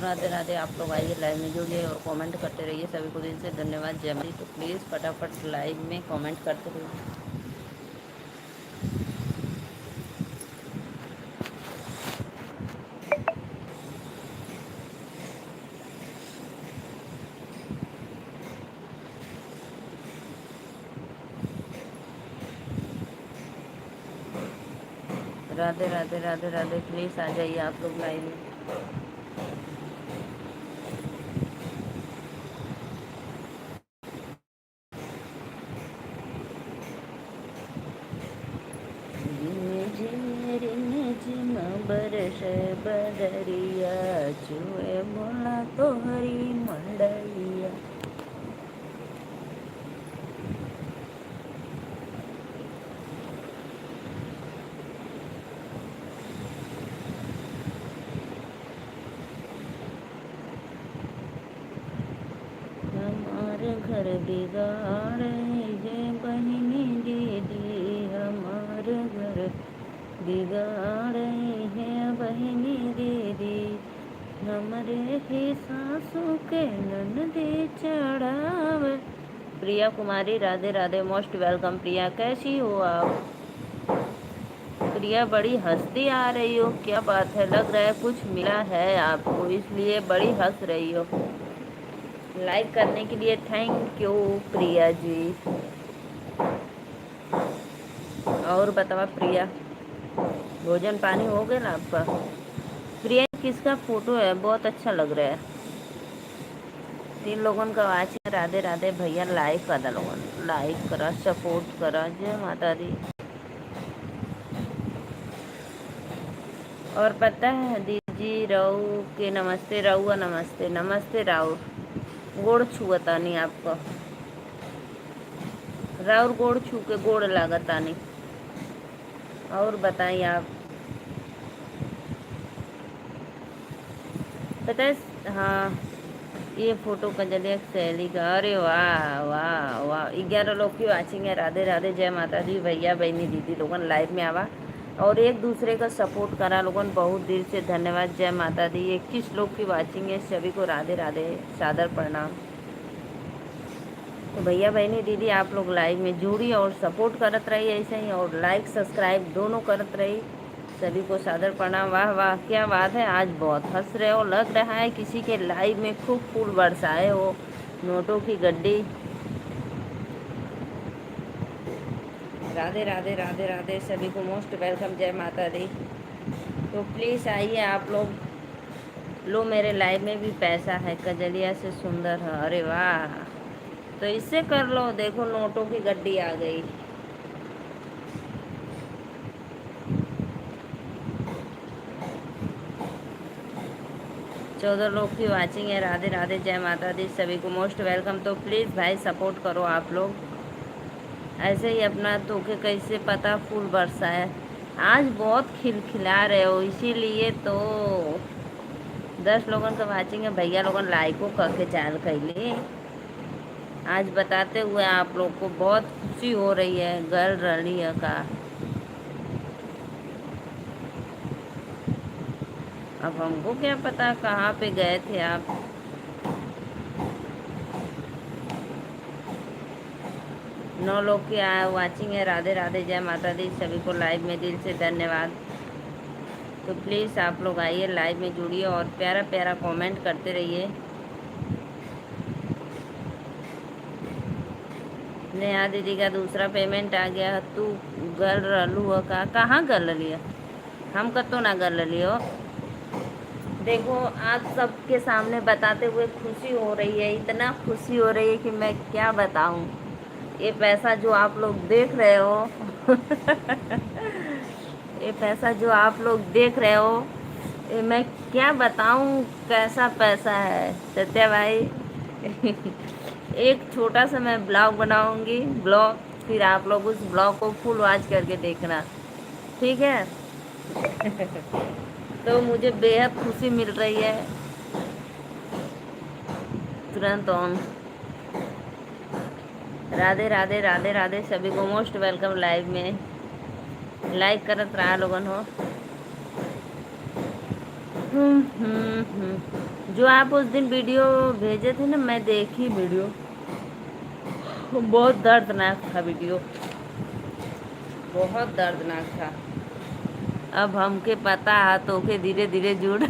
राधे राधे। आप लोग आइए लाइव में जुड़िए और कमेंट करते रहिए। सभी को दिल से धन्यवाद। जय माता दी। तो प्लीज़ फटाफट लाइव में कमेंट करते रहिए। राधे राधे राधे राधे। प्लीज़ आ जाइए आप लोग लाइव में। झिम बरस बदरिया चुए बोला तो हरी मंडलिया। हमारे घर बिगाड़ है बहनी दीदी। हमारे घर बिगाड़ है बहनी दीदी। हमारे ही सासू के ननदे चढ़ावे। प्रिया कुमारी राधे राधे। मोस्ट वेलकम प्रिया। कैसी हो आप? प्रिया बड़ी हंसती आ रही हो, क्या बात है? लग रहा है कुछ मिला है आपको, इसलिए बड़ी हंस रही हो। लाइक करने के लिए थैंक यू प्रिया जी। और बताओ प्रिया, भोजन पानी हो गया ना आपका? प्रिया किसका फोटो है? बहुत अच्छा लग रहा है। 3 लोगों का वाचिंग। राधे राधे भैया। लाइक करा लोगन, लाइक करा, सपोर्ट करा। जय माता दी। और पता है दीदी राउ के नमस्ते राउआ। नमस्ते नमस्ते राउ। गोड़ छुअता नहीं आपको। राउर गोड़ छू के गोड़ लागता नहीं। और बताइए आप। पता है हाँ, ये फोटो कजलिया सहेली का। अरे वाह वाह वाह। 11 लोग की वाचिंग है। राधे राधे। जय माता दी भैया बहनी दीदी लोगन लाइव में आवा और एक दूसरे का सपोर्ट करा लोगन। बहुत दिल से धन्यवाद। जय माता दी। 21 लोग की वाचिंग है। सभी को राधे राधे, सादर प्रणाम। तो भैया बहनी दीदी आप लोग लाइव में जुड़ी और सपोर्ट करत रही ऐसे ही, और लाइक सब्सक्राइब दोनों करत रही। सभी को सादर प्रणाम। वाह वाह क्या बात है, आज बहुत हंस रहे हो। लग रहा है किसी के लाइव में खूब फूल बरसाए हो, नोटों की गड्डी। राधे राधे राधे राधे। सभी को मोस्ट वेलकम। जय माता दी। तो प्लीज़ आइए आप लोग। लो मेरे लाइव में भी पैसा है। कजलिया से सुंदर है। अरे वाह, तो इससे कर लो। देखो नोटों की गड्डी आ गई। चौदह लोग की वाचिंग है। राधे राधे। जय माता दी। सभी को मोस्ट वेलकम। तो प्लीज़ भाई सपोर्ट करो आप लोग ऐसे ही अपना। तो के कैसे पता फूल बरसा है। आज बहुत खिलखिला रहे हो, इसीलिए तो 10 लोगों का वाचिंग है। भैया लोगन लाइको करके चाल कैली। आज बताते हुए आप लोग को बहुत खुशी हो रही है। गर्ल रही है का। अब हमको क्या पता कहाँ पे गए थे आप। नौ लोग की वाचिंग है। राधे राधे। जय माता दी। सभी को लाइव में दिल से धन्यवाद। तो प्लीज़ आप लोग आइए लाइव में जुड़िए और प्यारा प्यारा कमेंट करते रहिए। नेहा दीदी का दूसरा पेमेंट आ गया। तू गल रलू का कहाँ गल लिया? हम कतो ना गल लियो। देखो आज सबके सामने बताते हुए खुशी हो रही है, इतना खुशी हो रही है कि मैं क्या बताऊं। ये पैसा जो आप लोग देख रहे हो ये पैसा जो आप लोग देख रहे हो, ये मैं क्या बताऊं कैसा पैसा है सत्या भाई। एक छोटा सा मैं ब्लॉग बनाऊंगी, ब्लॉग, फिर आप लोग उस ब्लॉग को फुल वॉच करके देखना, ठीक है? तो मुझे बेहद खुशी मिल रही है। तुरंत ऑन। राधे राधे राधे राधे। सभी को मोस्ट वेलकम लाइव में। लाइक करत रहा लोगन हो। जो आप उस दिन वीडियो भेजे थे ना, मैं देखी वीडियो, बहुत दर्दनाक था वीडियो, बहुत दर्दनाक था। अब हमके पता है तो के धीरे धीरे जुड़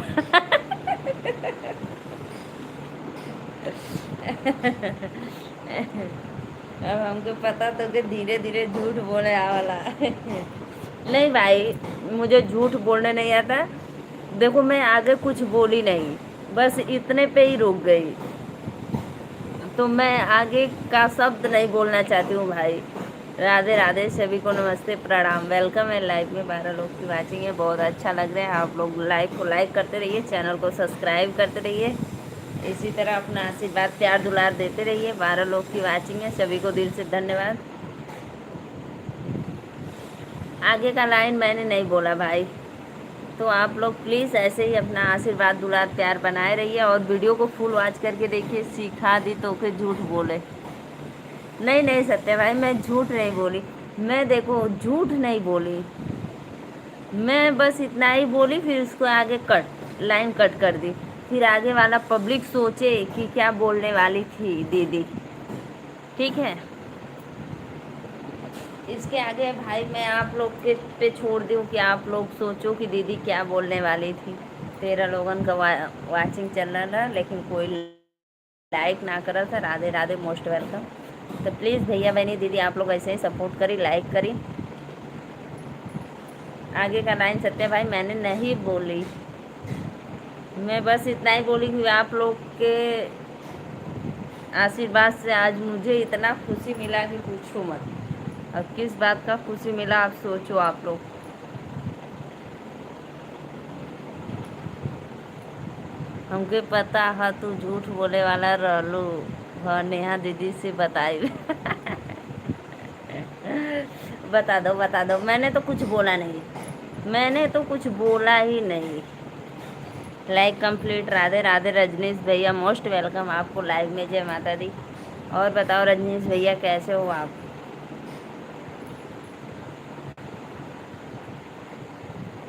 अब हमको पता तो कि धीरे धीरे झूठ बोले आवाला नहीं भाई, मुझे झूठ बोलने नहीं आता। देखो मैं आगे कुछ बोली नहीं, बस इतने पे ही रुक गई, तो मैं आगे का शब्द नहीं बोलना चाहती हूँ भाई। राधे राधे, सभी को नमस्ते प्रणाम, वेलकम है। लाइव में 12 लोग की वाचिंग है, बहुत अच्छा लग रहा है। आप लोग लाइव को लाइक करते रहिए, चैनल को सब्सक्राइब करते रहिए, इसी तरह अपना आशीर्वाद प्यार दुलार देते रहिए। 12 लोग की वाचिंग है, सभी को दिल से धन्यवाद। आगे का लाइन मैंने नहीं बोला भाई, तो आप लोग प्लीज़ ऐसे ही अपना आशीर्वाद दुलार प्यार बनाए रहिए और वीडियो को फुल वॉच करके देखिए। सिखा दी तो के झूठ बोले, नहीं नहीं सत्य भाई, मैं झूठ नहीं बोली। मैं देखो झूठ नहीं बोली, मैं बस इतना ही बोली, फिर उसको आगे कट लाइन कट कर दी। फिर आगे वाला पब्लिक सोचे कि क्या बोलने वाली थी दीदी, ठीक है। इसके आगे भाई मैं आप लोग के पे छोड़ दूँ कि आप लोग सोचो कि दीदी क्या बोलने वाली थी। 13 लोगन का वाचिंग चल रहा था, लेकिन कोई लाइक ना करा था। Radhe Radhe, most welcome. तो प्लीज़ भैया बहनी दीदी आप लोग ऐसे ही सपोर्ट करी, लाइक करी। आगे का लाइन सत्य भाई मैंने नहीं बोली, मैं बस इतना ही बोली कि आप लोग के आशीर्वाद से आज मुझे इतना खुशी मिला कि पूछो मत। अब किस बात का खुशी मिला आप सोचो आप लोग। हमके पता है तू झूठ बोले वाला रहलू, नेहा दीदी से बताई बता दो, मैंने तो कुछ बोला नहीं, मैंने तो कुछ बोला ही नहीं। Like complete. राधे राधे रजनीश भैया, मोस्ट वेलकम आपको लाइव में, जय माता दी। और बताओ रजनीश भैया कैसे हो आप?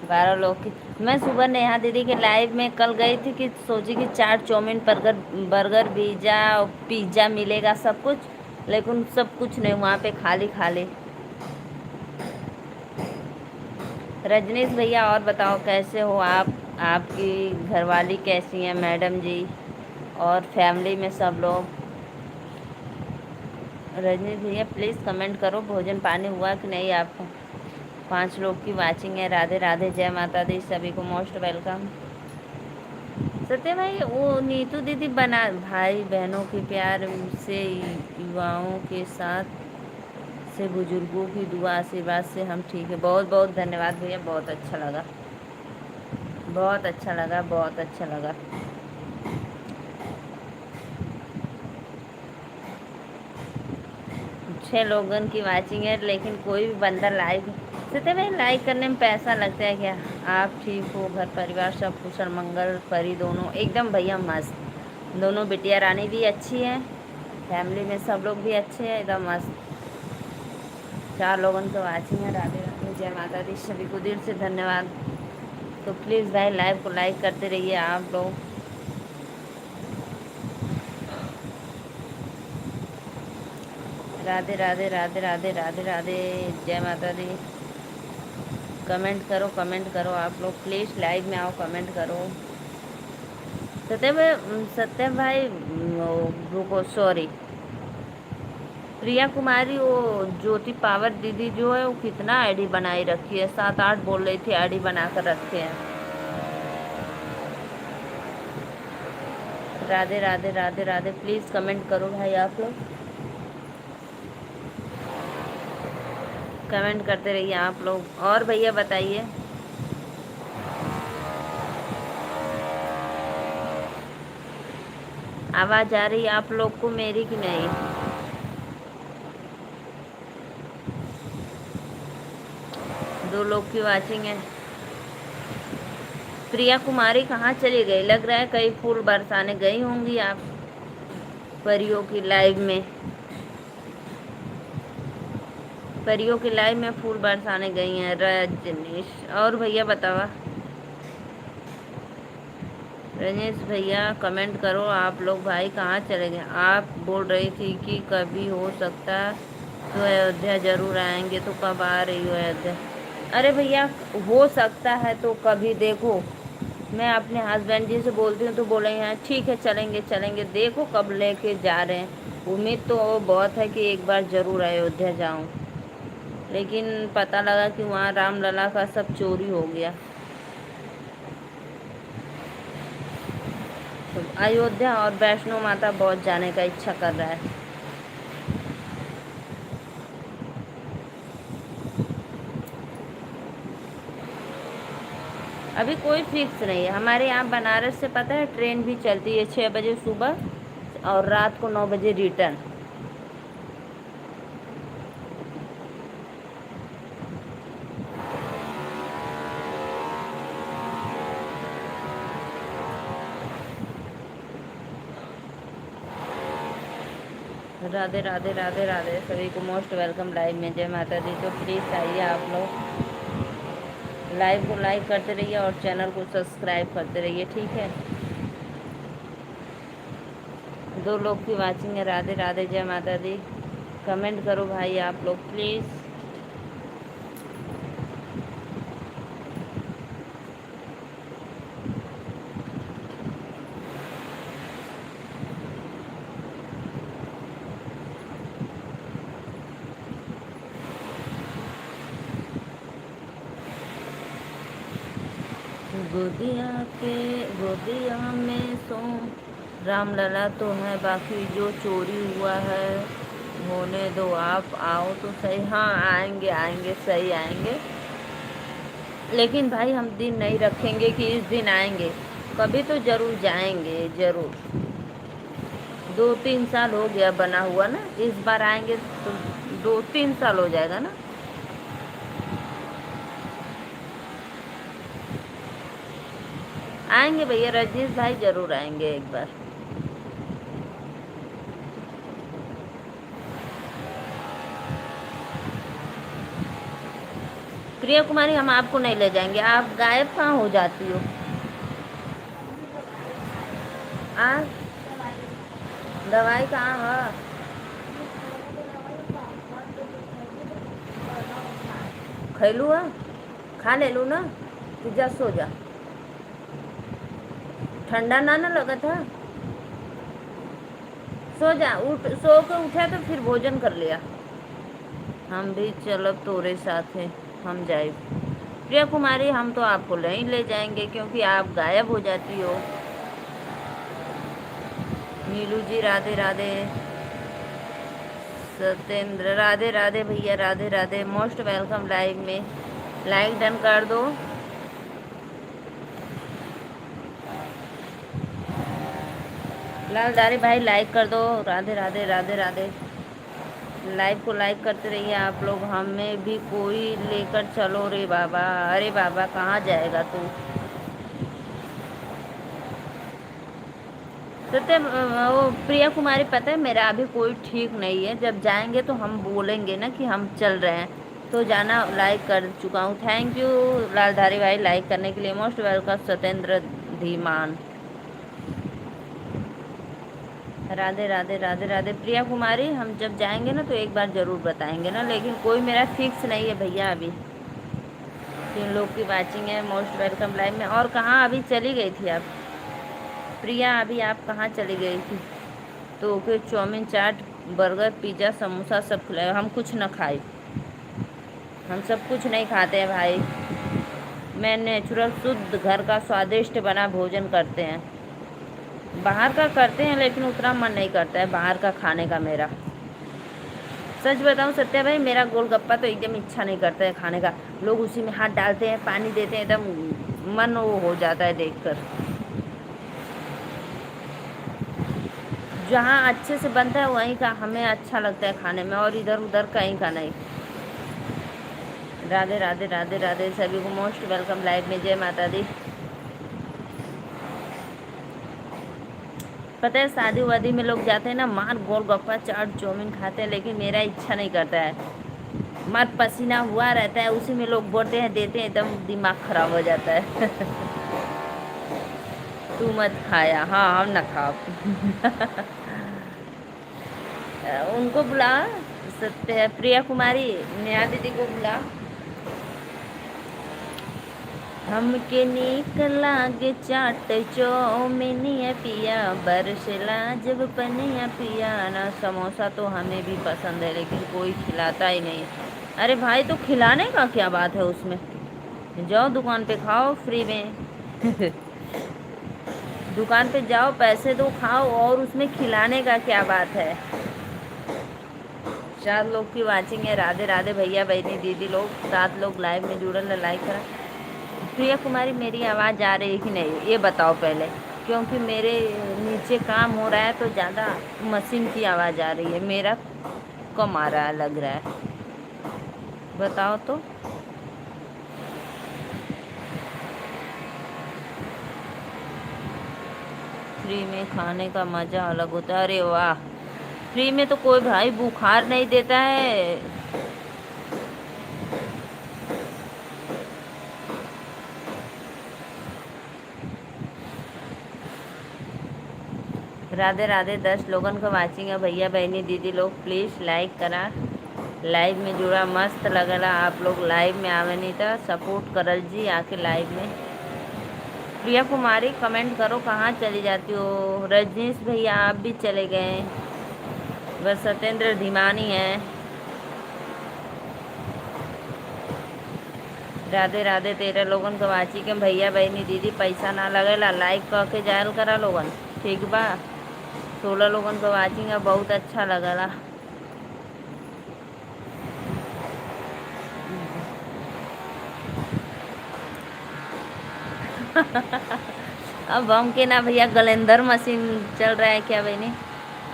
बारह लोग की, मैं सुबह नेहा दीदी के लाइव में कल गई थी कि सोची कि चाट चाउमीन बर्गर बर्गर पिज़्ज़ा मिलेगा सब कुछ, लेकिन सब कुछ नहीं, वहाँ पे खाली खाली। रजनीश भैया और बताओ कैसे हो आप? आपकी घरवाली कैसी हैं मैडम जी, और फैमिली में सब लोग? रजनीश भैया प्लीज़ कमेंट करो, भोजन पानी हुआ कि नहीं आपको? 5 लोग की वाचिंग है। राधे राधे, जय माता दी, सभी को मोस्ट वेलकम। सत्य भाई वो नीतू दीदी बना, भाई बहनों के प्यार से, युवाओं के साथ से, बुजुर्गों की दुआ आशीर्वाद से हम ठीक है। बहुत बहुत धन्यवाद भैया, बहुत अच्छा लगा, बहुत अच्छा लगा, बहुत अच्छा लगा। 6 लोगन की वाचिंग है, लेकिन कोई भी बंदा लाइक, सत्य भाई लाइक करने में पैसा लगता है क्या? आप ठीक हो? घर परिवार सब कुशल मंगल? परी दोनों एकदम भैया मस्त, दोनों बिटिया रानी भी अच्छी है, फैमिली में सब लोग भी अच्छे हैं, एकदम मस्त। 4 लोगन को वाचिंग है। राधे राधे, जय माता दी, सभी को दिल से धन्यवाद। तो प्लीज़ भाई लाइव को लाइक करते रहिए आप लोग। राधे राधे राधे राधे राधे राधे, जय माता दी। कमेंट करो आप लोग, प्लीज़ लाइव में आओ, कमेंट करो। सत्य भाई रुको, सॉरी, प्रिया कुमारी, वो ज्योति पावर दीदी जो है वो कितना आईडी बनाई रखी है, 7-8 बोल रही थी आईडी बना कर रखे हैं। राधे राधे राधे राधे, प्लीज़ कमेंट करो भाई आप लोग, कमेंट करते रहिए आप लोग। और भैया बताइए, आवाज़ आ रही है आप लोग को मेरी कि नहीं? दो लोग की वाचिंग है। प्रिया कुमारी कहाँ चली गई? लग रहा है कहीं फूल बरसाने गई होंगी आप परियों की लाइव में, परियों की लाइव में फूल बरसाने गई हैं रजनीश। और भैया बतावा, रजनीश भैया कमेंट करो आप लोग भाई कहाँ चले गए। आप बोल रही थी कि कभी हो सकता तो अयोध्या ज़रूर आएंगे, तो कब आ रही हो अयोध्या? अरे भैया हो सकता है तो कभी देखो, मैं अपने हस्बैंड जी से बोलती हूँ तो बोले हैं ठीक है चलेंगे चलेंगे, देखो कब लेके जा रहे हैं। उम्मीद तो बहुत है कि एक बार ज़रूर अयोध्या जाऊँ, लेकिन पता लगा कि वहाँ रामलला का सब चोरी हो गया। तो अयोध्या और वैष्णो माता बहुत जाने का इच्छा कर रहा है। अभी कोई फिक्स नहीं है हमारे यहाँ बनारस से, पता है ट्रेन भी चलती है 6 बजे सुबह और रात को 9 बजे रिटर्न। राधे राधे राधे राधे सभी को मोस्ट वेलकम लाइव में, जय माता दी। तो प्लीज़ आइए आप लोग, लाइव को लाइक करते रहिए और चैनल को सब्सक्राइब करते रहिए, ठीक है। 2 लोग की वाचिंग है। राधे राधे जय माता दी। कमेंट करो भाई आप लोग प्लीज़। गोदिया में सो रामलला तो है, बाकी जो चोरी हुआ है होने दो, आप आओ तो सही। हाँ आएंगे आएंगे सही आएंगे, लेकिन भाई हम दिन नहीं रखेंगे कि इस दिन आएंगे, कभी तो ज़रूर जाएंगे ज़रूर। 2-3 साल हो गया बना हुआ ना, इस बार आएंगे तो 2-3 साल हो जाएगा ना। आएंगे भैया, रजनीश भाई ज़रूर आएंगे एक बार। प्रिया कुमारी हम आपको नहीं ले जाएंगे, आप गायब कहाँ हो जाती हो? आ दवाई कहाँ है? खैलू है, खा ले लू ना, कि जा सो जा। ठंडा ना ना लगा था, सो जा, उठ, सो के उठा तो फिर भोजन कर लिया। हम भी चलब तोरे साथ है, हम जाए। प्रिया कुमारी हम तो आपको नहीं ले जाएंगे क्योंकि आप गायब हो जाती हो। नीलू जी राधे राधे। सत्येंद्र राधे राधे भैया Radhe Radhe, most welcome live में। लाइक डन कर दो। लालदारी भाई लाइक कर दो। राधे राधे राधे राधे। लाइव को लाइक करते रहिए आप लोग। हमें भी कोई लेकर चलो रे बाबा। अरे बाबा कहाँ जाएगा तू? सत्य वो प्रिया कुमारी पता है मेरा अभी कोई ठीक नहीं है, जब जाएंगे तो हम बोलेंगे ना कि हम चल रहे हैं तो जाना। लाइक कर चुका हूँ, थैंक यू लालधारी भाई लाइक करने के लिए, मोस्ट वेलकम सत्येंद्र धीमान। राधे राधे राधे राधे। प्रिया कुमारी हम जब जाएंगे ना तो एक बार ज़रूर बताएंगे ना, लेकिन कोई मेरा फिक्स नहीं है भैया अभी। 3 लोग की वाचिंग है, मोस्ट वेलकम लाइव में। और कहाँ अभी चली गई थी आप प्रिया? अभी आप कहाँ चली गई थी? तो ओके चाउमीन चाट बर्गर पिज़्ज़ा समोसा सब खिलाए, हम कुछ ना खाए, हम सब कुछ नहीं खाते हैं भाई। मैं नेचुरल शुद्ध घर का स्वादिष्ट बना भोजन करते हैं। बाहर का करते हैं लेकिन उतना मन नहीं करता है बाहर का खाने का मेरा। सच बताऊं सत्या भाई, मेरा गोलगप्पा तो एकदम इच्छा नहीं करता है खाने का। लोग उसी में हाथ डालते हैं, पानी देते हैं, एकदम मन वो हो जाता है देखकर। जहाँ अच्छे से बनता है वहीं का हमें अच्छा लगता है खाने में, और इधर उधर कहीं का नहीं। राधे राधे राधे राधे सभी को मोस्ट वेलकम लाइव में, जय माता दी। पता है शादी वादी में लोग जाते हैं ना, मार गोलगप्पा चाट चाउमीन खाते हैं, लेकिन मेरा इच्छा नहीं करता है। मत पसीना हुआ रहता है, उसी में लोग बोलते हैं देते हैं, एकदम दिमाग खराब हो जाता है। तू मत खाया, हाँ हम ना खाओ। उनको बुला, सत्य प्रिया कुमारी, नेहा दीदी को बुला। हमके नीक लागे चाट चौमिनिया पिया, बरसला जब पनिया पिया ना। समोसा तो हमें भी पसंद है लेकिन कोई खिलाता ही नहीं। अरे भाई तो खिलाने का क्या बात है उसमें, जाओ दुकान पे खाओ फ्री में। दुकान पे जाओ, पैसे दो, खाओ, और उसमें खिलाने का क्या बात है। 4 लोग की वाचिंग है। राधे राधे भैया बहनी दीदी लोग, 7 लोग लाइव में जुड़ल है, लाइक करा। प्रिया कुमारी मेरी आवाज़ आ रही है कि नहीं ये बताओ पहले, क्योंकि मेरे नीचे काम हो रहा है तो ज़्यादा मशीन की आवाज़ आ रही है, मेरा कम आ रहा है लग रहा है, बताओ तो। फ्री में खाने का मज़ा अलग होता है। अरे वाह, फ्री में तो कोई भाई बुखार नहीं देता है। राधे राधे, 10 लोगन का वाचिंग है भैया बहनी दीदी लोग, प्लीज़ लाइक करा। लाइव में जुड़ा मस्त लगला, आप लोग लाइव में आवे नहीं था, सपोर्ट करल जी आके लाइव में। प्रिया कुमारी कमेंट करो, कहाँ चली जाती हो। रजनीश भैया आप भी चले गए, बस सत्येंद्र धीमानी है। राधे राधे, 13 लोगन का वाची के भैया बहनी दीदी, पैसा ना लगेला, लाइक कह के जायल करा लोगन, ठीक बा। 16 लोगन का वाचिंग है, बहुत अच्छा लगला। अब हमके ना भैया गलेंदर मशीन चल रहा है क्या बहनी,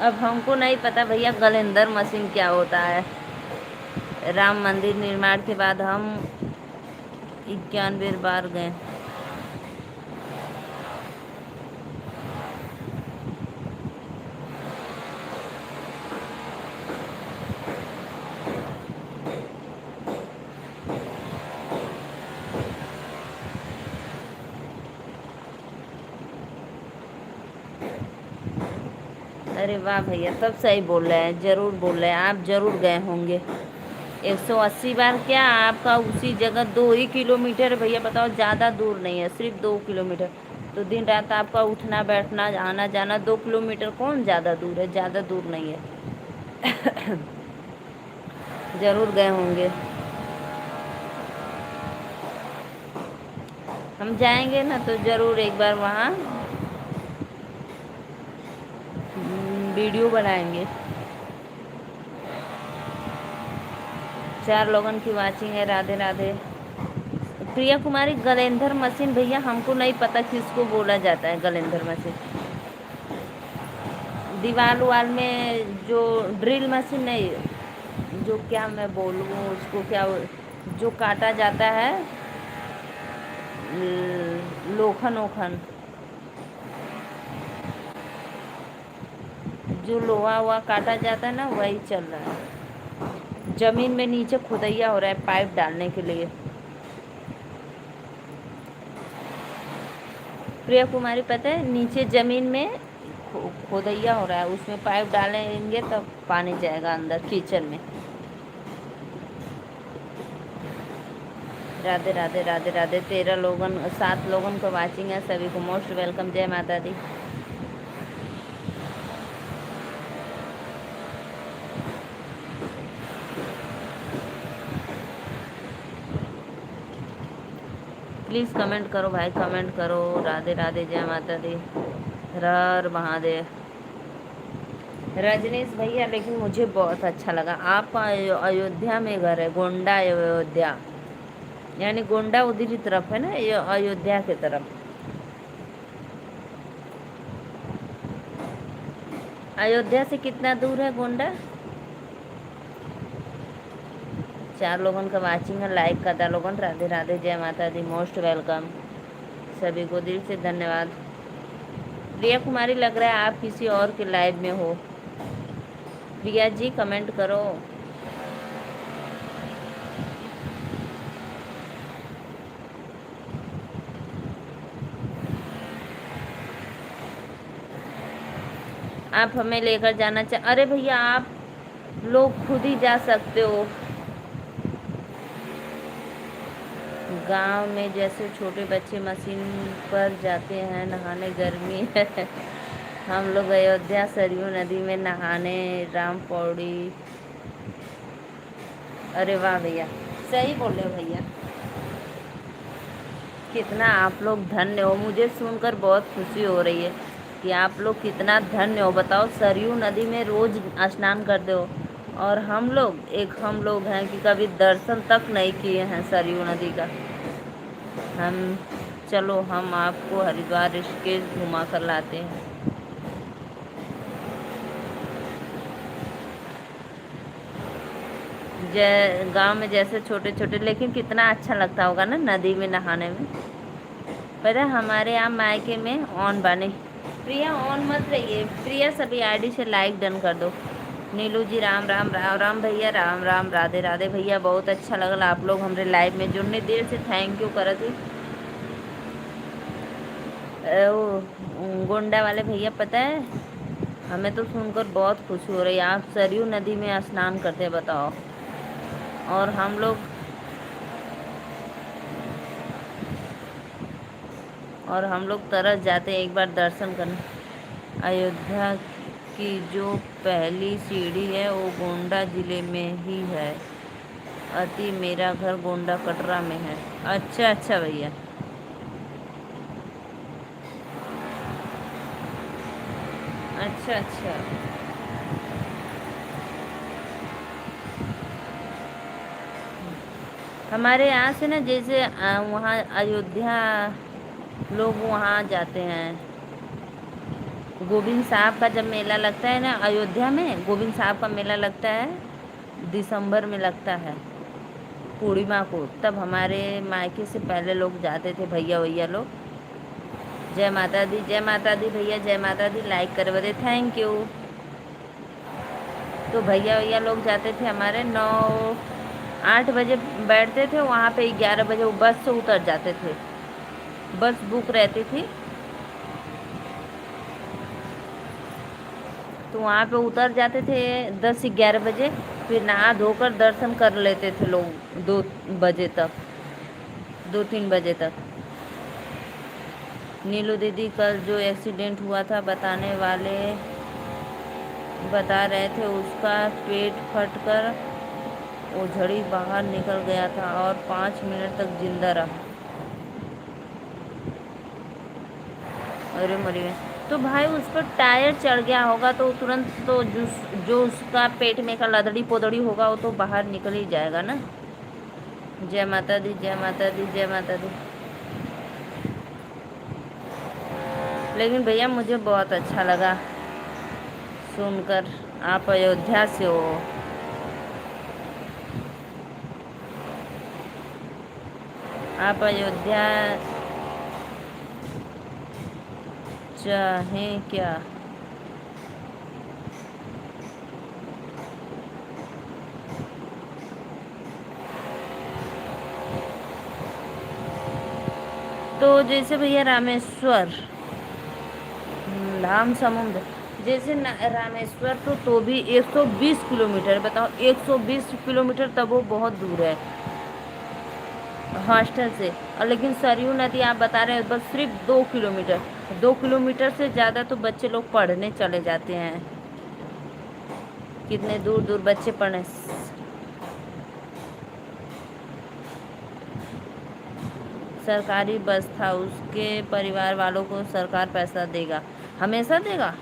अब हमको नहीं पता भैया गलेंदर मशीन क्या होता है। राम मंदिर निर्माण के बाद हम 91 बार गए। अरे वाह भैया, तब सही बोल रहे हैं, ज़रूर बोल रहे हैं, आप ज़रूर गए होंगे। 180 बार क्या, आपका उसी जगह 2 ही किलोमीटर है भैया, बताओ, ज़्यादा दूर नहीं है, सिर्फ 2 किलोमीटर। तो दिन रात आपका उठना बैठना आना जाना, 2 किलोमीटर कौन ज़्यादा दूर है, ज़्यादा दूर नहीं है। ज़रूर गए होंगे। हम जाएंगे ना तो ज़रूर एक बार वहाँ वीडियो बनाएंगे। 4 लोगन की वाचिंग है। राधे राधे। प्रिया कुमारी, गलेंधर मशीन भैया हमको नहीं पता किसको बोला जाता है गलेंधर मशीन। दीवार वाल में जो ड्रिल मशीन नहीं, जो क्या मैं बोलूँ उसको, क्या जो काटा जाता है, लोखन ओखन, जो लोहा वहा काटा जाता है ना, वही चल रहा है। ज़मीन में नीचे खुदैया हो रहा है पाइप डालने के लिए। प्रिया कुमारी पता है, नीचे ज़मीन में खोदैया हो रहा है, उसमें पाइप डालेंगे तब पानी जाएगा अंदर किचन में। राधे राधे राधे राधे। 13 लोगन, 7 लोगन को वाचिंग है, सभी को मोस्ट वेलकम। जय माता दी। प्लीज़ कमेंट करो भाई, कमेंट करो। राधे राधे, जय माता दी, हर हर महादेव। रजनीश भैया, लेकिन मुझे बहुत अच्छा लगा, आपका अयोध्या में घर है, गोंडा अयोध्या, यानी गोंडा उधर की तरफ है ना, ये अयोध्या की तरफ। अयोध्या से कितना दूर है गोंडा? 4 लोगों का वाचिंग है, लाइक करता लोगन। राधे राधे, जय माता दी, मोस्ट वेलकम, सभी को दिल से धन्यवाद। प्रिया कुमारी, लग रहा है आप किसी और के लाइव में हो। प्रिया जी कमेंट करो। आप हमें लेकर जाना अरे भैया आप लोग खुद ही जा सकते हो। गांव में जैसे छोटे बच्चे मशीन पर जाते हैं नहाने, गर्मी है हम लोग अयोध्या सरयू नदी में नहाने, राम पौड़ी। अरे वाह भैया, सही बोल रहे हो भैया। कितना आप लोग धन्य हो, मुझे सुनकर बहुत खुशी हो रही है कि आप लोग कितना धन्य हो। बताओ, सरयू नदी में रोज स्नान करते हो और हम लोग हैं कि कभी दर्शन तक नहीं किए हैं सरयू नदी का। हम चलो हम आपको हरिद्वार ऋषिकेश घुमा कर लाते हैं। गांव में जैसे छोटे छोटे, लेकिन कितना अच्छा लगता होगा ना नदी में नहाने में। पता है हमारे यहाँ मायके में ऑन बने। प्रिया ऑन मत रहिए, प्रिया सभी आईडी से लाइक डन कर दो। नीलू जी राम राम, राम राम भैया, राम राम, राधे राधे भैया। बहुत अच्छा लगल आप लोग हमारे लाइव में जुड़ने, देर से थैंक यू करत ही। वो गोंडा वाले भैया, पता है हमें तो सुनकर बहुत खुशी हो रही है, आप सरयू नदी में स्नान करते बताओ। और हम लोग तरस जाते हैं एक बार दर्शन करने। अयोध्या की जो पहली सीढ़ी है वो गोंडा जिले में ही है। अति मेरा घर गोंडा कटरा में है। अच्छा अच्छा भैया, अच्छा अच्छा। हमारे यहाँ से ना जैसे वहाँ अयोध्या लोग वहाँ जाते हैं। गोविंद साहब का जब मेला लगता है ना अयोध्या में, गोविंद साहब का मेला लगता है दिसंबर में लगता है पूर्णिमा को, तब हमारे मायके से पहले लोग जाते थे भैया भैया लोग। जय माता दी, जय माता दी भैया, जय माता दी। लाइक कर बदे थैंक यू। तो भैया भैया लोग जाते थे हमारे 9-8 बजे बैठते थे वहाँ पे, 11 बजे वो बस से उतर जाते थे, बस बुक रहती थी तो वहाँ पे उतर जाते थे 10-11 बजे। फिर नहा धोकर दर्शन कर लेते थे लोग 2 बजे तक, 2-3 बजे तक। नीलू दीदी कल जो एक्सीडेंट हुआ था बताने वाले बता रहे थे, उसका पेट फटकर ओझड़ी बाहर निकल गया था और 5 मिनट तक जिंदा रहा। अरे मरी में तो भाई उस पर टायर चढ़ गया होगा तो तुरंत तो जो उसका पेट में का लदड़ी पोदड़ी होगा वो तो बाहर निकल ही जाएगा ना। जय माता दी, जय माता दी, जय माता दी। लेकिन भैया मुझे बहुत अच्छा लगा सुनकर आप अयोध्या से हो। आप अयोध्या चाहें क्या? तो जैसे भैया रामेश्वर धाम समुद्र, जैसे रामेश्वर तो भी 120 किलोमीटर, बताओ 120 किलोमीटर, तब वो बहुत दूर है हॉस्टल से। और लेकिन सरयू नदी आप बता रहे हैं बस सिर्फ 2 किलोमीटर, 2 किलोमीटर से ज़्यादा तो बच्चे लोग पढ़ने चले जाते हैं। कितने दूर दूर बच्चे पढ़ने। सरकारी बस था, उसके परिवार वालों को सरकार पैसा देगा, हमेशा देगा,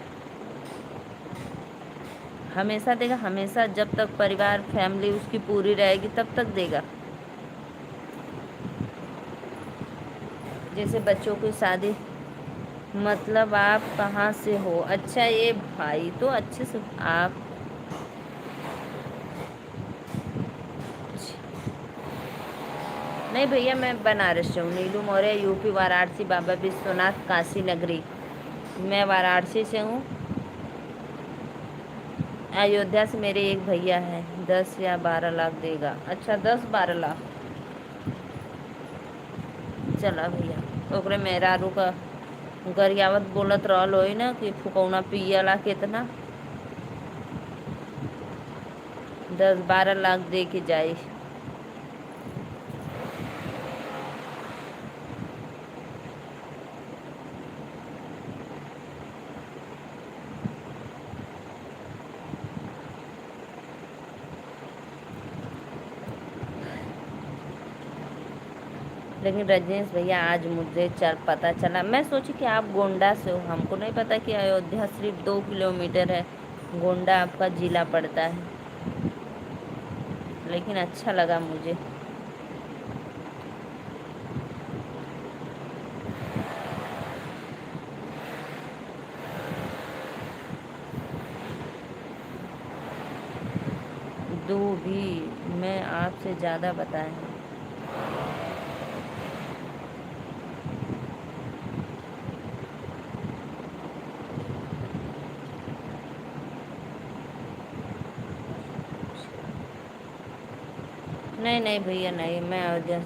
हमेशा देगा, हमेशा जब तक परिवार फैमिली उसकी पूरी रहेगी तब तक देगा। जैसे बच्चों की शादी। मतलब आप कहाँ से हो? अच्छा ये भाई तो अच्छे से आप। नहीं भैया मैं बनारस से हूँ, नीलू मौर्य, यूपी वाराणसी, बाबा विश्वनाथ काशी नगरी। मैं वाराणसी से हूँ। अयोध्या से मेरे एक भैया है, 10 या 12 लाख देगा। अच्छा 10-12 लाख। चला भैया ओकरे मेहरारू का गरियावत बोलत रहल होई ना कि फुकौना पियला केतना 10-12 लाख दे के जाई। लेकिन रजनीश भैया आज मुझे पता चला, मैं सोची कि आप गोंडा से हो, हमको नहीं पता कि अयोध्या सिर्फ 2 किलोमीटर है, गोंडा आपका जिला पड़ता है। लेकिन अच्छा लगा मुझे। दो भी मैं आपसे ज़्यादा बताएं। नहीं नहीं भैया नहीं, मैं अयोध्या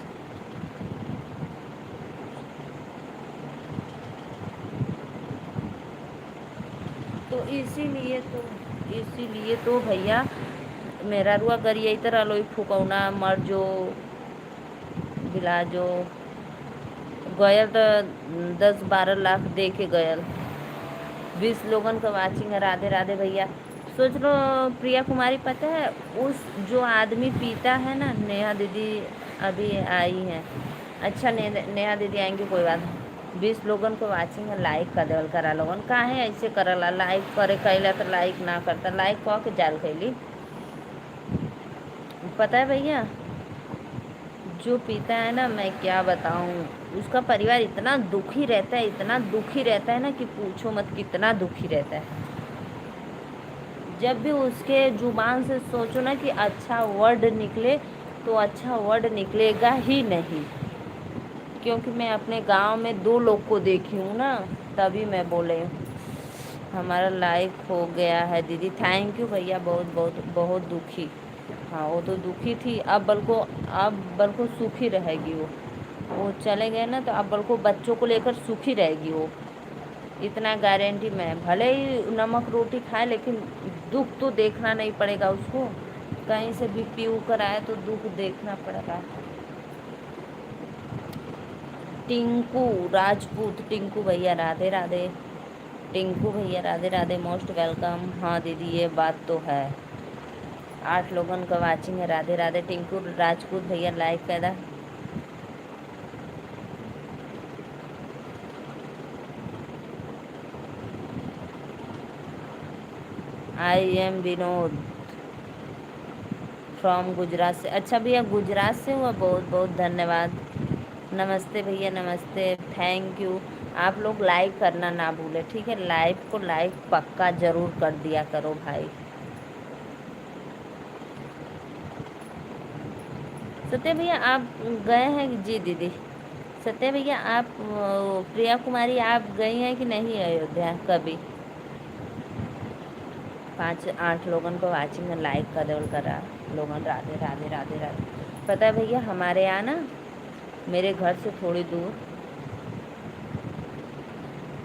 तो इसीलिए तो भैया मेरा रुआ अगर यही तरह लोई फुकौना मर जो बिलाजो गयल तो 10-12 लाख दे के गयल। 20 लोगन का वाचिंग है। राधे राधे भैया। सोच लो प्रिया कुमारी, पता है उस जो आदमी पीता है ना, नेहा दीदी अभी आई हैं। अच्छा नेहा दीदी आएंगी, कोई बात नहीं। 20 लोगन को वाचिंग है, लाइक कर देवल करा लोगन काहे ऐसे करला, लाइक करे कैला तो लाइक ना करता, लाइक कह के जाल कैली। पता है भैया जो पीता है ना, मैं क्या बताऊं, उसका परिवार इतना दुखी रहता है, इतना दुखी रहता है ना कि पूछो मत, कितना दुखी रहता है। जब भी उसके जुबान से सोचो ना कि अच्छा वर्ड निकले, तो अच्छा वर्ड निकलेगा ही नहीं। क्योंकि मैं अपने गांव में 2 लोग को देखी हूँ ना, तभी मैं बोले। हमारा लाइक हो गया है दीदी, थैंक यू भैया, बहुत बहुत बहुत दुखी। हाँ वो तो दुखी थी, अब बल्कि सुखी रहेगी वो चले गए ना, तो अब बल्कि बच्चों को लेकर सुखी रहेगी वो, इतना गारंटी मैं। भले ही नमक रोटी खाए, लेकिन दुख तो देखना नहीं पड़ेगा उसको। कहीं से भी पी कर आए तो दुख देखना पड़ेगा। टिंकू राजपूत, टिंकू भैया राधे राधे। टिंकू भैया राधे राधे, मोस्ट वेलकम। हाँ दीदी ये बात तो है। 8 लोगन का वाचिंग है। राधे राधे टिंकू राजपूत भैया, लाइक कर दा। I am Vinod from Gujarat से। अच्छा भैया गुजरात से हुआ, बहुत बहुत धन्यवाद। नमस्ते भैया नमस्ते, थैंक यू। आप लोग लाइक करना ना भूले, ठीक है, लाइव को लाइक पक्का ज़रूर कर दिया करो भाई। सत्य भैया आप गए हैं जी दीदी। सत्य भैया आप प्रिया कुमारी आप गई हैं कि नहीं अयोध्या कभी? 5-8 लोगन को वाचिंग में लाइक कर देवल करा लोगन। राधे राधे राधे राधे। पता है भैया हमारे यहाँ ना, मेरे घर से थोड़ी दूर,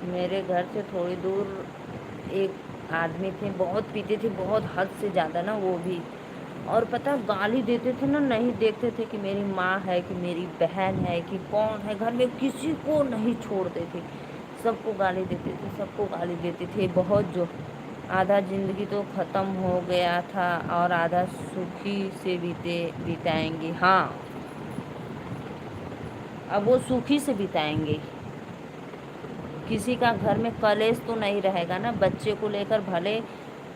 मेरे घर से थोड़ी दूर एक आदमी थे, बहुत पीते थे, बहुत हद से ज़्यादा ना वो भी। और पता गाली देते थे ना, नहीं देखते थे कि मेरी माँ है कि मेरी बहन है कि कौन है, घर में किसी को नहीं छोड़ते थे, सबको गाली देते थे, सबको गाली देते थे बहुत। जो आधा ज़िंदगी तो ख़त्म हो गया था और आधा सुखी से बिताएंगे। हाँ अब वो सुखी से बिताएंगे। किसी का घर में कलेश तो नहीं रहेगा ना, बच्चे को लेकर भले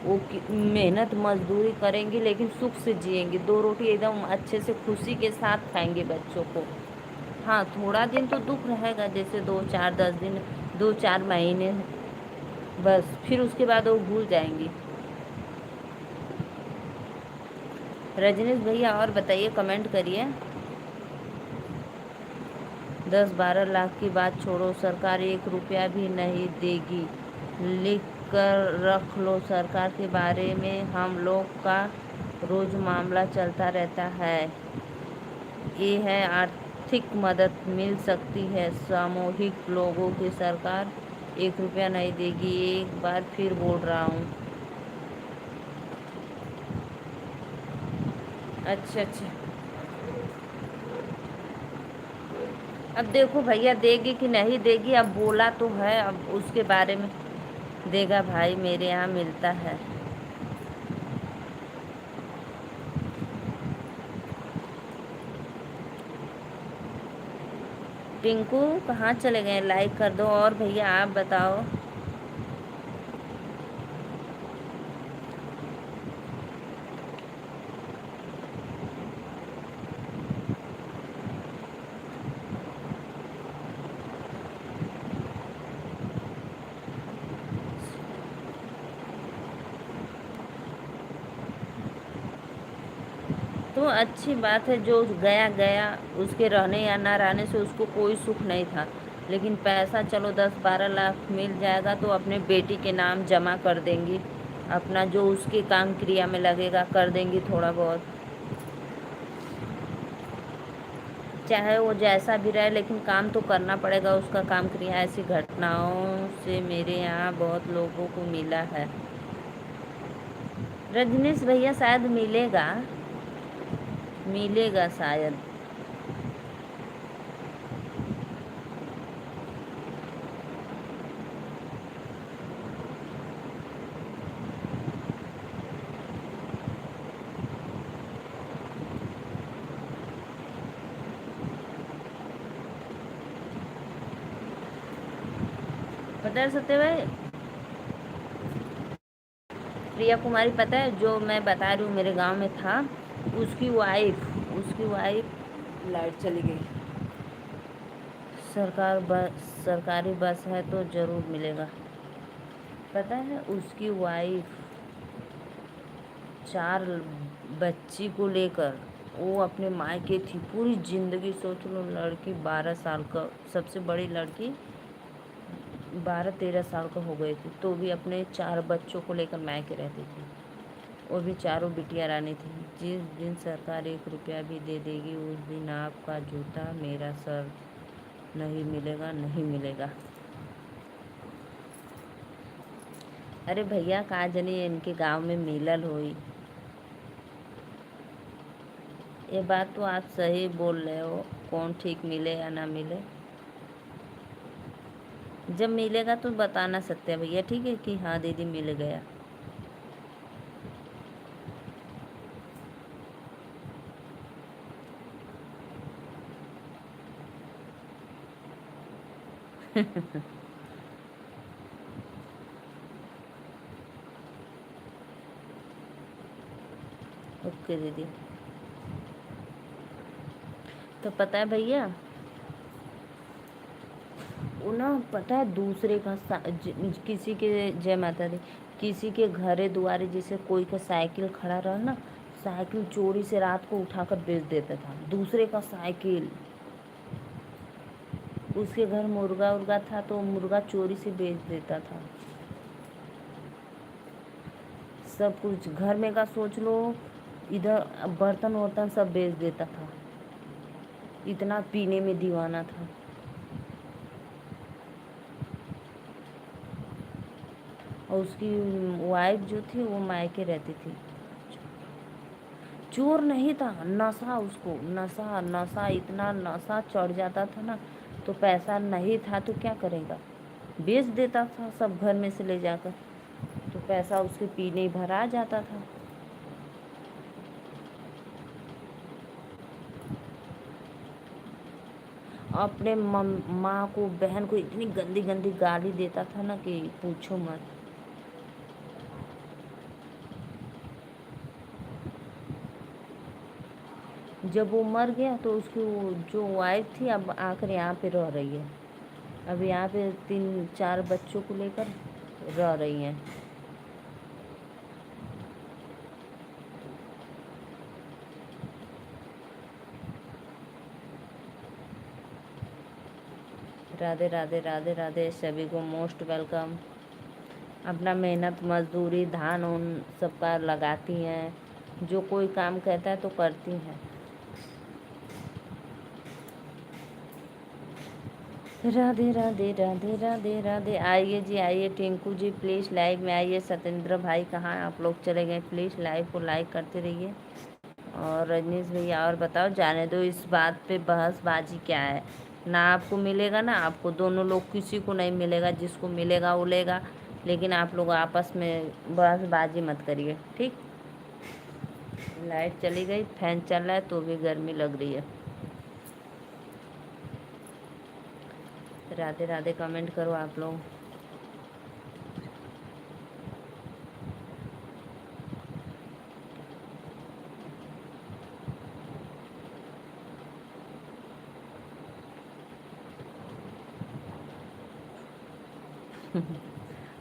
वो मेहनत मजदूरी करेंगी, लेकिन सुख से जिएंगे, 2 रोटी एकदम अच्छे से खुशी के साथ खाएंगे बच्चों को। हाँ थोड़ा दिन तो दुख रहेगा, जैसे 2-4-10 दिन, 2-4 महीने, बस फिर उसके बाद वो भूल जाएंगी। रजनीश भैया और बताइए, कमेंट करिए। 10-12 लाख की बात छोड़ो, सरकार 1 रुपया भी नहीं देगी, लिख कर रख लो। सरकार के बारे में हम लोग का रोज़ मामला चलता रहता है। ये है आर्थिक मदद मिल सकती है सामूहिक लोगों की सरकार 1 रुपया नहीं देगी, एक बार फिर बोल रहा हूँ। अच्छा अच्छा, अब देखो भैया देगी कि नहीं देगी, अब बोला तो है, अब उसके बारे में। देगा भाई, मेरे यहाँ मिलता है। टिंकू कहाँ चले गए? लाइक कर दो। और भैया आप बताओ। तो अच्छी बात है, जो गया गया, उसके रहने या ना रहने से उसको कोई सुख नहीं था। लेकिन पैसा चलो 10-12 लाख मिल जाएगा तो अपने बेटी के नाम जमा कर देंगी। अपना जो उसके काम क्रिया में लगेगा कर देंगी थोड़ा बहुत। चाहे वो जैसा भी रहे, लेकिन काम तो करना पड़ेगा उसका काम क्रिया। ऐसी घटनाओं से मेरे यहाँ बहुत लोगों को मिला है। रजनीश भैया शायद मिलेगा, मिलेगा शायद। पता है सत्य भाई, प्रिया कुमारी पता है, जो मैं बता रही हूँ मेरे गांव में था, उसकी वाइफ लाइट चली गई। सरकारी बस है तो ज़रूर मिलेगा। पता है उसकी वाइफ 4 बच्ची को लेकर वो अपने मायके थी पूरी ज़िंदगी। सोच लो, लड़की 12 साल का, सबसे बड़ी लड़की 12-13 साल का हो गई थी, तो भी अपने 4 बच्चों को लेकर मायके रहती थी। वो भी चारों बिटिया रानी थी। जिस दिन सरकार 1 रुपया भी दे देगी, उस दिन आपका जूता मेरा सर नहीं मिलेगा, नहीं मिलेगा। अरे भैया कहाँ जनी इनके गांव में मिलल हुई। ये बात तो आप सही बोल रहे हो, कौन ठीक मिले या ना मिले। जब मिलेगा तो बताना सकते भैया, ठीक है कि हाँ दीदी मिल गया। ओके दीदी। तो पता है भैया, वो ना पता है दूसरे का किसी के, जय माता दी, किसी के घरे दुआरे जैसे कोई का साइकिल खड़ा रहा ना, साइकिल चोरी से रात को उठाकर बेच देता था, दूसरे का साइकिल। उसके घर मुर्गा उर्गा था तो मुर्गा चोरी से बेच देता था। सब कुछ घर में का सोच लो, इधर बर्तन वर्तन सब बेच देता था। इतना पीने में दीवाना था। और उसकी वाइफ जो थी वो मायके रहती थी। चोर नहीं था, नशा, उसको नशा नशा, इतना नशा चढ़ जाता था ना, तो पैसा नहीं था तो क्या करेगा, बेच देता था सब घर में से ले जाकर, तो पैसा उसके पीने ही भरा जाता था। अपने माँ को, बहन को इतनी गंदी गंदी गाली देता था ना कि पूछो मत। जब वो मर गया तो उसकी वो जो वाइफ थी अब आकर यहाँ पे रह रही है। अब यहाँ पे 3-4 बच्चों को लेकर रह रही हैं। राधे राधे राधे राधे, सभी को मोस्ट वेलकम। अपना मेहनत मजदूरी धान उन सबका लगाती हैं, जो कोई काम कहता है तो करती हैं। राधे राधे राधे राधे राधे। आइए जी आइए, टिंकू जी प्लीज़ लाइव में आइए। सत्येंद्र भाई कहाँ आप लोग चले गए? प्लीज़ लाइव को लाइक करते रहिए। और रजनीश भैया और बताओ, जाने दो इस बात पे बहसबाजी क्या है। ना आपको मिलेगा ना आपको, दोनों लोग किसी को नहीं मिलेगा, जिसको मिलेगा वो लेगा। लेकिन आप लोग आपस में बहसबाजी मत करिए, ठीक। लाइट चली गई, फैन चल रहा है तो भी गर्मी लग रही है। राधे राधे कमेंट करो आप लोग।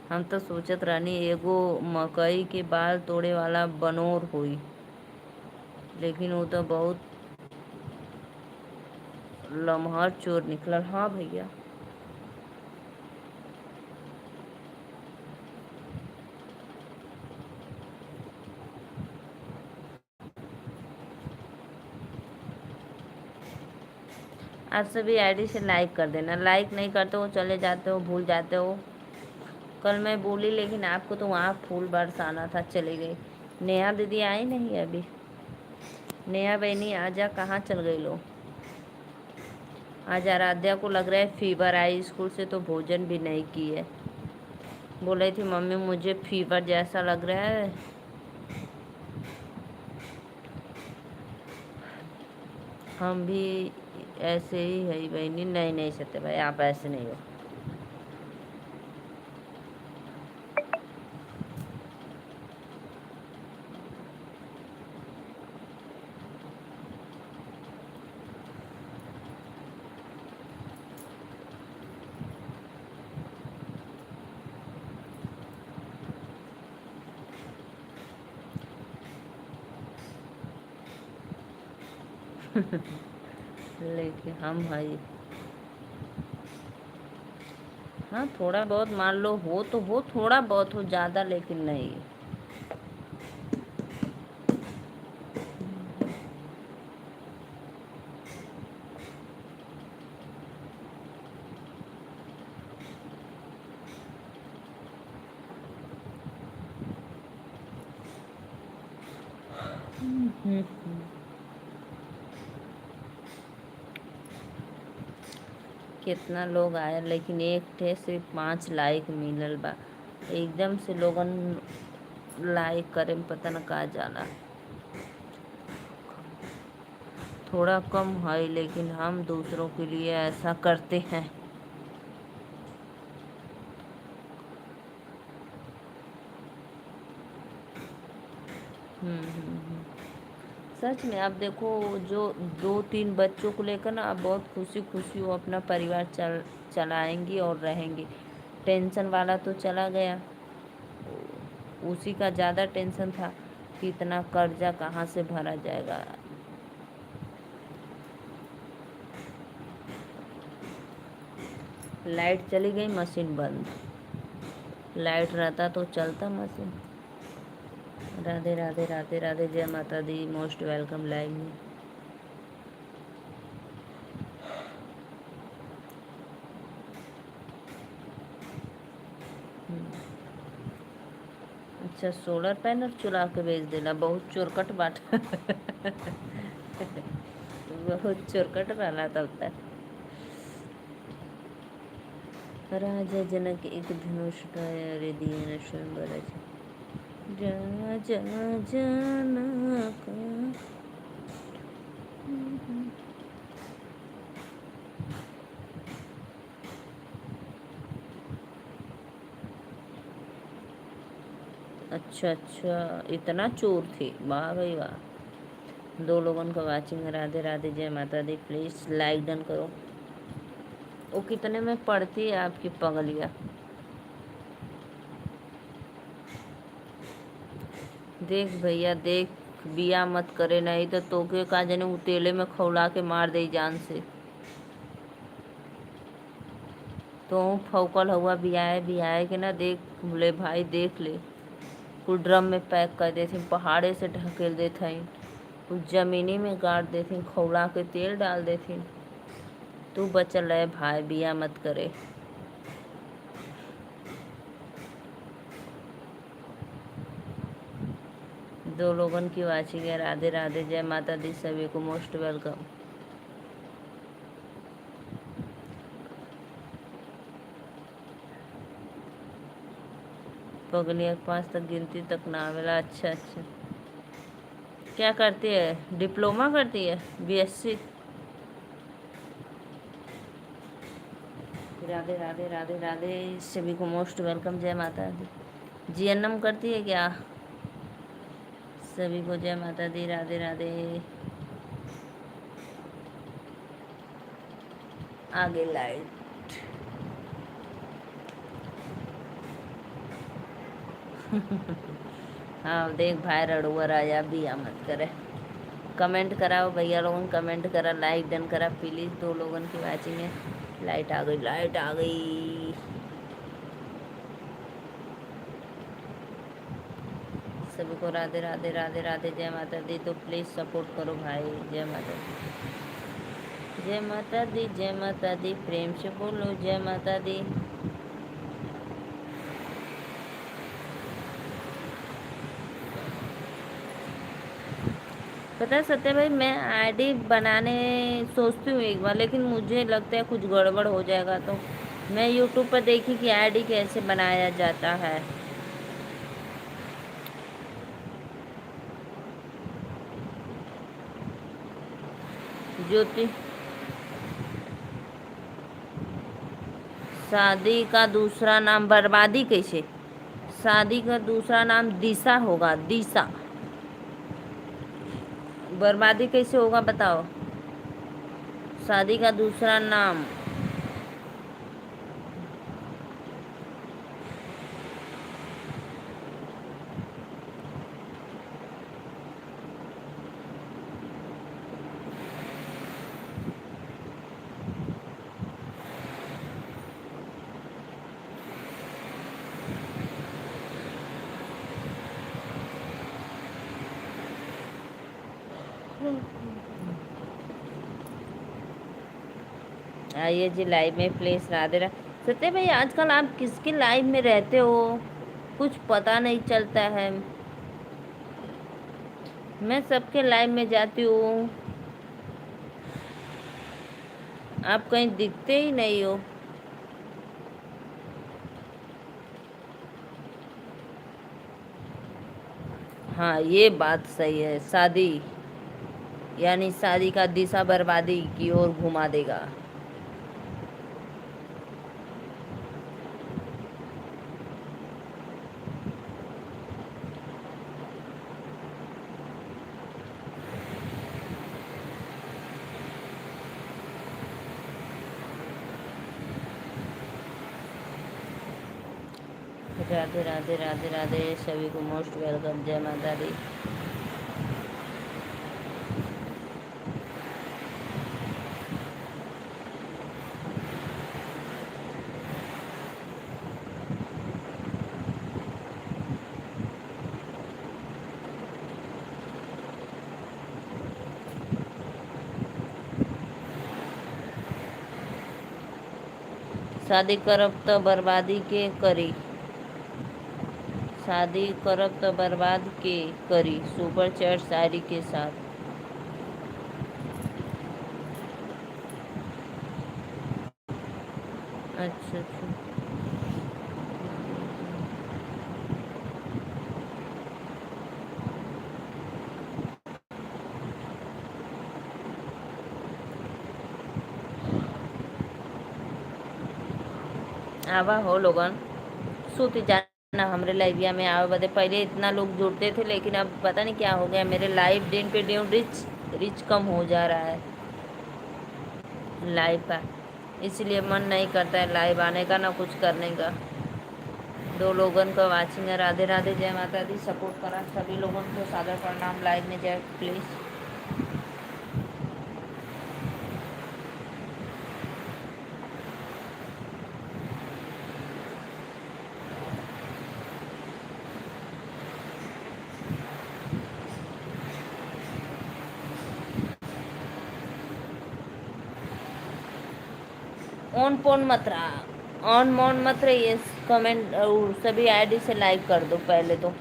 हम तो सोचत रहनी एगो मकई के बाल तोड़े वाला बनोर हुई, लेकिन वो तो बहुत लम्हा चोर निकलल। हाँ भैया, आप सभी आईडी से लाइक कर देना। लाइक नहीं करते हो, चले जाते हो, भूल जाते हो। कल मैं बोली लेकिन आपको तो वहाँ फूल बरसाना था, चली गई। नेहा दीदी आई नहीं अभी। नेहा बहनी आजा, कहाँ चल गई लो? आज आराध्या को लग रहा है फीवर आई, स्कूल से तो भोजन भी नहीं की है। बोल रही थी मम्मी मुझे फीवर जैसा लग रहा है। हम भी ऐसे ही है बहनी। नहीं नहीं सत्य भाई, आप ऐसे नहीं हो। लेकिन हम भाई, हाँ थोड़ा बहुत मान लो हो तो हो, थोड़ा बहुत हो, ज़्यादा लेकिन नहीं। कितना लोग आए, लेकिन एक थे सिर्फ 5 लाइक मिलल बा। एकदम से लोगन लाइक करे में पता न कहाँ जाला। थोड़ा कम है, लेकिन हम दूसरों के लिए ऐसा करते हैं। सच में आप देखो, जो 2-3 बच्चों को लेकर ना आप बहुत खुशी खुशी वो अपना परिवार चलाएंगी और रहेंगी। टेंशन वाला तो चला गया, उसी का ज़्यादा टेंशन था कि इतना कर्जा कहाँ से भरा जाएगा। लाइट चली गई, मशीन बंद। लाइट रहता तो चलता मशीन। राधे राधे राधे राधे, जय माता दी, मोस्ट वेलकम लाइव में। अच्छा, सोलर पैनल चुरा के बेच देला, बहुत चोरकट बाट। बहुत चोरकट वाला तब तक। राजा जनक एक धनुष उठाया, रे दिए न स्वयंवर राजा। राजा जनक। अच्छा अच्छा, इतना चोर थे, वाह भाई वाह। 2 लोगों का वाचिंग। राधे राधे, जय माता दी। प्लीज़ लाइक डन करो। वो कितने में पड़ती है आपकी पगलिया? देख भैया देख, बिया मत करे, नहीं तो तोके का जने उतेले में खौला के मार दे जान से। तो फौकल हुआ बियाए बियाए के ना, देख ले भाई देख ले। कुल ड्रम में पैक कर देते, पहाड़े से ढकेल देते, कुछ जमीनी में गाड़ देते, खौला के तेल डाल देते। तू बचल रहे भाई, बिया मत करे। दो लोगन की वाचिंग है। राधे राधे, जय माता दी, सभी को मोस्ट वेलकम। पगली 5 तक गिनती तक ना आवेला। अच्छा अच्छा, क्या करती है? डिप्लोमा करती है, बीएससी। राधे राधे राधे राधे, सभी को मोस्ट वेलकम, जय माता दी। जीएनएम करती है क्या? सभी को जय माता दी, राधे राधे। आगे लाइट। हाँ देख भाई, रड़ुआ राजा बिया मत करे। कमेंट कराओ भैया लोगन, कमेंट करा, लाइक डन करा प्लीज। दो लोगन की वाचिंग है। लाइट आ गई, लाइट आ गई। सभी को राधे राधे राधे राधे, जय माता दी। तो प्लीज़ सपोर्ट करो भाई। जय माता दी, जय माता दी, जय माता दी। प्रेम से बोलो जय माता दी। पता है सत्य भाई, मैं आईडी बनाने सोचती हूँ एक बार, लेकिन मुझे लगता है कुछ गड़बड़ हो जाएगा। तो मैं यूट्यूब पर देखी कि आईडी कैसे बनाया जाता है। ज्योति, शादी का दूसरा नाम बर्बादी कैसे? शादी का दूसरा नाम दिशा होगा, दिशा। बर्बादी कैसे होगा बताओ? शादी का दूसरा नाम। आइए जी लाइव में प्लीज। राधे राधे। सत्य भाई, आजकल आप किसके लाइव में रहते हो कुछ पता नहीं चलता है। मैं सबके लाइव में जाती हूँ, आप कहीं दिखते ही नहीं हो। हाँ ये बात सही है। शादी यानी शादी का दिशा बर्बादी की ओर घुमा देगा। राधे राधे राधे राधे, सभी को मोस्ट वेलकम, जय माता दी। शादी करब तो बर्बादी के करी, शादी करब तो बर्बाद के करी। सुपर चैट शायरी के साथ। अच्छा अच्छा, आवा हो लोगन, सूती जाना हमरे लाइविया में आवे बदे। पहले इतना लोग जुड़ते थे, लेकिन अब पता नहीं क्या हो गया, मेरे लाइव दिन पे दिन रिच रिच कम हो जा रहा है लाइव का। इसलिए मन नहीं करता है लाइव आने का, ना कुछ करने का। दो लोगन का वाचिंग है। राधे राधे, जय माता दी। सपोर्ट करा सभी लोगों को, सादर प्रणाम। लाइव में जय प्लीज़। ऑन फोन मत रहा, ऑन मौन मत रहिए। कमेंट सभी आईडी से लाइक कर दो पहले तो।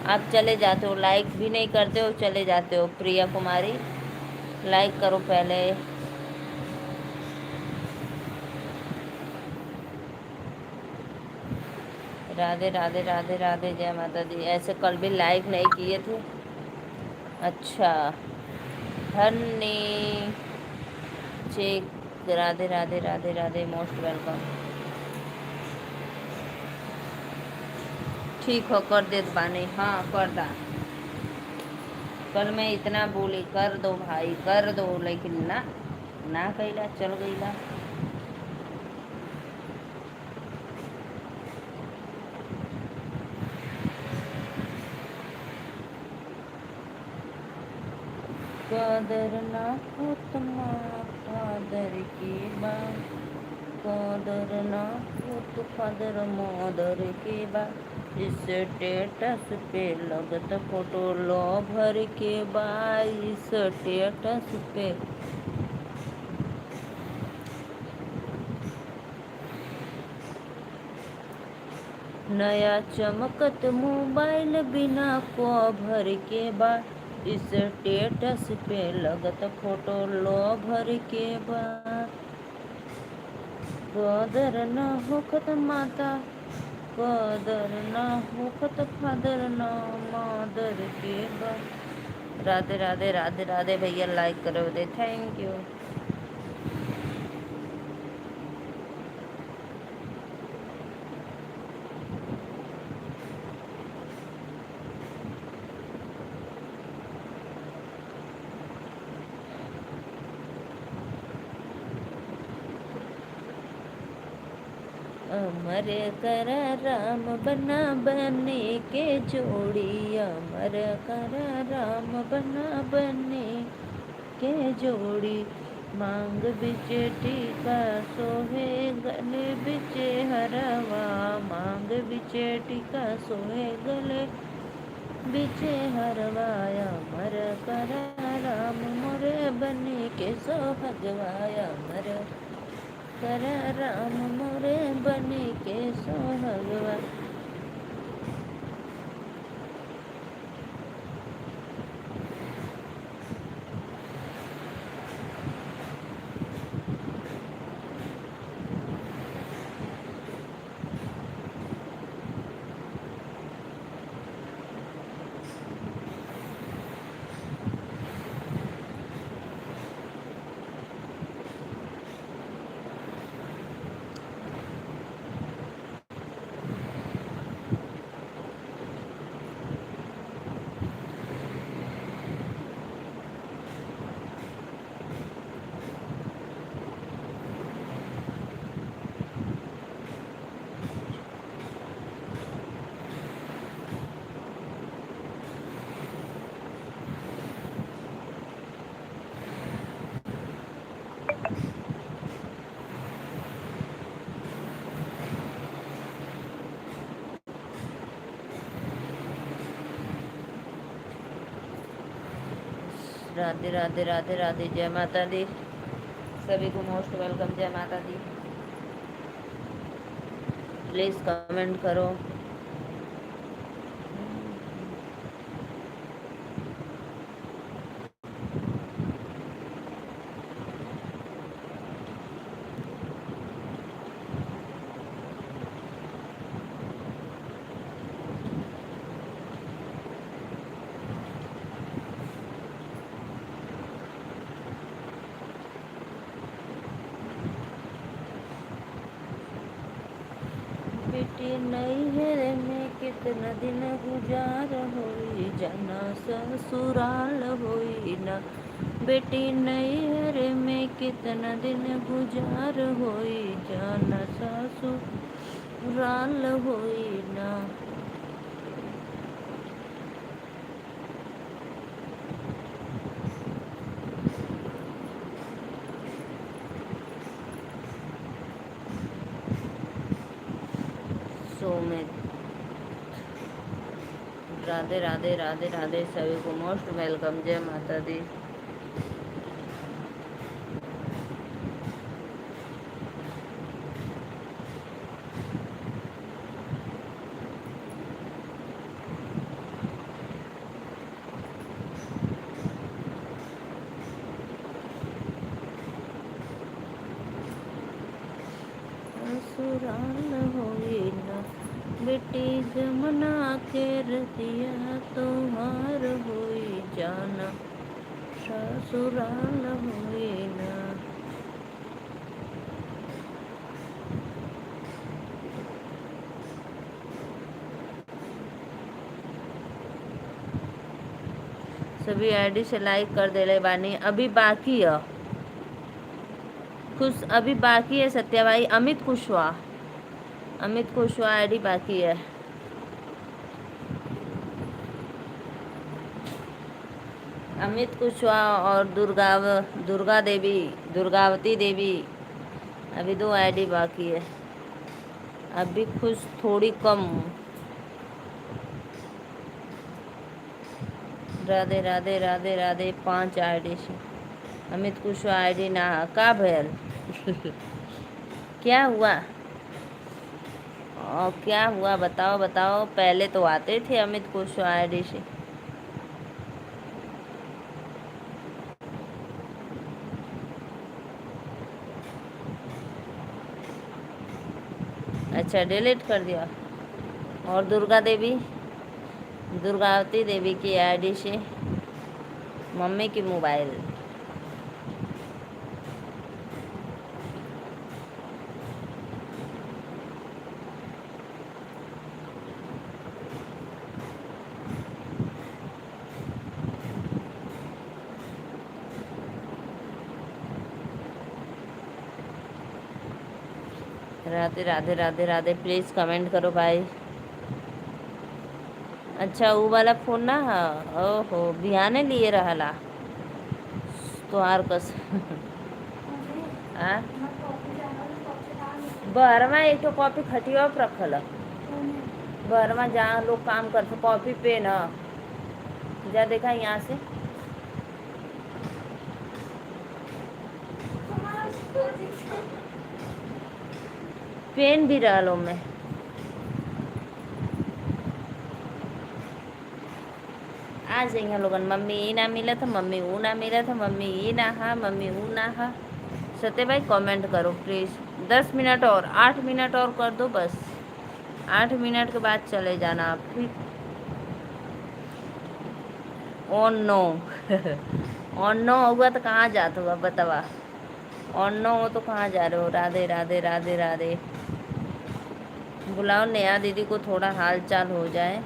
आप चले जाते हो, लाइक भी नहीं करते हो, चले जाते हो। प्रिया कुमारी लाइक करो पहले। राधे राधे राधे राधे, जय माता दी। ऐसे कल भी लाइक नहीं किए थे। अच्छा, honey check, Radhe Radhe Radhe Radhe, most welcome. ठीक हो, कर दे बानी, हाँ कर दा। कल मैं इतना बोली कर दो भाई कर दो, लेकिन ना ना कैला, चल गईला। कदर ना हो तुमा कादर की बात, कदर ना हो तो कदर मोदर के बाद। इस स्टेटस पे लगत फोटो लो भर के बाद, इस स्टेटस पे। नया चमकत मोबाइल बिना कवर के बाद, इस स्टेटस पे लगत फोटो लो भर के बाद। कदर न होखत माता, कदर न होखत फादर, न मादर के बाद। राधे राधे राधे राधे भैया, लाइक करो दे, थैंक यू। अमर कर राम बना बने के जोड़ी, अमर कर राम बना बने के जोड़ी। मांग बिचे टीका सोहे गले बिचे हरवा, मांग बिचे टीका सोहे गले बिचे हरवाया। अमर कर राम मोरे बने के सोहगवाया, अमर कर राम मोरे बने के सोहगवा। राधे राधे राधे राधे, जय माता दी। सभी को मोस्ट वेलकम, जय माता दी। प्लीज़ कमेंट करो। बेटी नैहर में कितना दिन गुजार होई, जाना ससुराल होई ना। बेटी नैहर में कितना दिन गुजार होई, जाना ससुराल होई ना। सोमित, राधे राधे राधे राधे, सभी को मोस्ट वेलकम, जय माता दी। ससुराल होई ना, बेटी जमुना के रतिया तोहार होई जाना, ससुराल होई ना। सभी आईडी से लाइक कर देले बानी, अभी बाकी है खुश, अभी बाकी है सत्या भाई। अमित कुशवाहा, अमित कुशवाहा आईडी बाकी है। अमित कुशवाहा और दुर्गा देवी, दुर्गावती देवी, अभी 2 आईडी बाकी है। अभी खुश थोड़ी कम। राधे राधे राधे राधे। 5 आईडी से अमित कुशवाहा आईडी ना का भयल। क्या हुआ? क्या हुआ बताओ बताओ। पहले तो आते थे अमित कुशवाहा आईडी से। अच्छा डिलीट कर दिया। और दुर्गा देवी, दुर्गावती देवी की आईडी से मम्मी की mobile. Radhe Radhe Radhe Radhe. Please comment करो भाई। अच्छा वो वाला फोन ना, ओहो बिहाने लिए रहला तोहार कस। हाँ बहरवा एक तो कॉपी खटिया पर रखल है। बहरवा जहाँ लोग काम करते कॉपी पेन है, जा देखा यहाँ से। पेन भी रहलो में। आ जाइए लोगन, मम्मी ये ना मिला था, मम्मी वो ना मिला था, मम्मी ये ना हा, मम्मी वो ना हा। सत्य भाई कमेंट करो प्लीज़। 10 मिनट और, 8 मिनट और कर दो बस। 8 मिनट के बाद चले जाना आप, ठीक। On no. ऑन नो होगा तो कहाँ जाते हो बतावा। ऑन नो हो तो कहाँ जा रहे हो। राधे राधे राधे राधे। बुलाओ नेहा दीदी को, थोड़ा हाल चाल हो जाए।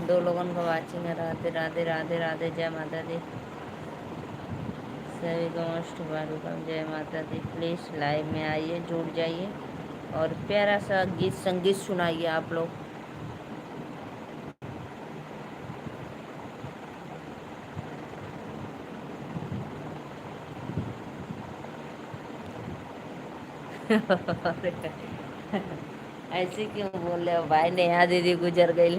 दो लोगों को वाचिंग है। राधे राधे राधे राधे। जय माता दी। सभी को मोस्ट वेलकम। जय माता दी। प्लीज़ लाइव में आइए, जुड़ जाइए और प्यारा सा गीत संगीत सुनाइए आप लोग। ऐसे क्यों बोल रहे हो भाई। नेहा दीदी गुजर गई,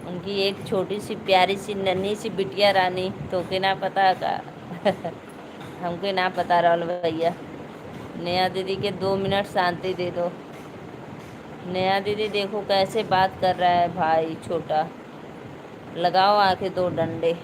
उनकी एक छोटी सी प्यारी सी नन्ही सी बिटिया रानी, तो के ना पता का। हमको ना पता रहल भैया। नेहा दीदी के 2 मिनट शांति दे दो। नेहा दीदी देखो कैसे बात कर रहा है भाई छोटा। लगाओ आके 2 डंडे।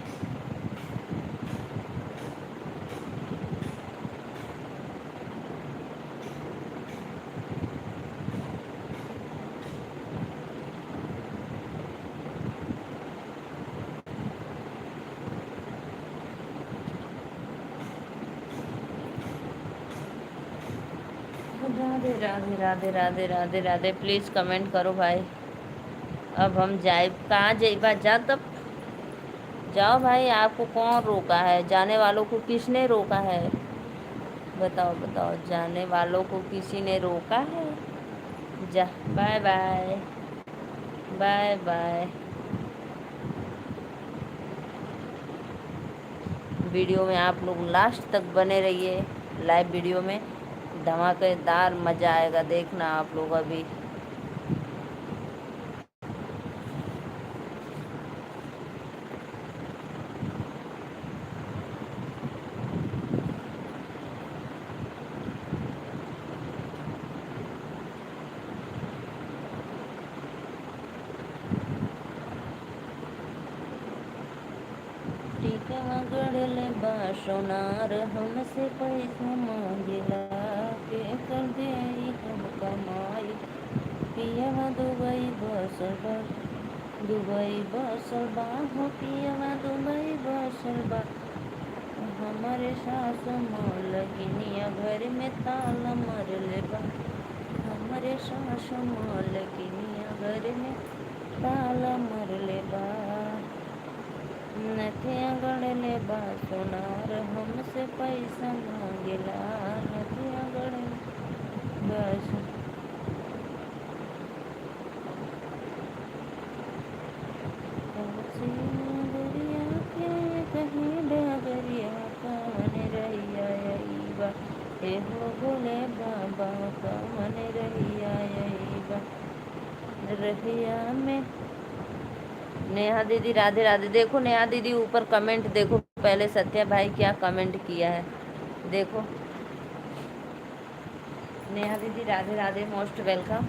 राधे राधे राधे राधे राधे राधे। प्लीज़ कमेंट करो भाई। अब हम जाए कहाँ जाइबा, जा तब जाओ भाई। आपको कौन रोका है? जाने वालों को किसने रोका है? बताओ बताओ। जाने वालों को किसी ने रोका है? जा। Bye bye bye bye. Video में आप लोग लास्ट तक बने रहिए। लाइव वीडियो में धमाकेदार मज़ा आएगा, देखना आप लोग अभी। ठीक गड़ले बा सोनार हमसे पैसा मांगेला के कर दे हम कमाई पियवा दुबई बसल बा दुबई बसल बा हो पियवा दुबई बसल बा हमारे सास मालकिनिया घर में ताला मरले बा हमारे सास मालकिनिया घर में ताला मरले बा नथिया गड़ले बा सोनार हमसे पैसा मांगेला नथिया गड़ले बा डगरिया के कहीं डगरिया कवन रहिया बा ए हो भोले बाबा कवन रहिया बा रहिया में। नेहा दीदी राधे राधे। देखो नेहा दीदी ऊपर कमेंट देखो पहले सत्या भाई क्या कमेंट किया है देखो। नेहा दीदी राधे राधे मोस्ट वेलकम।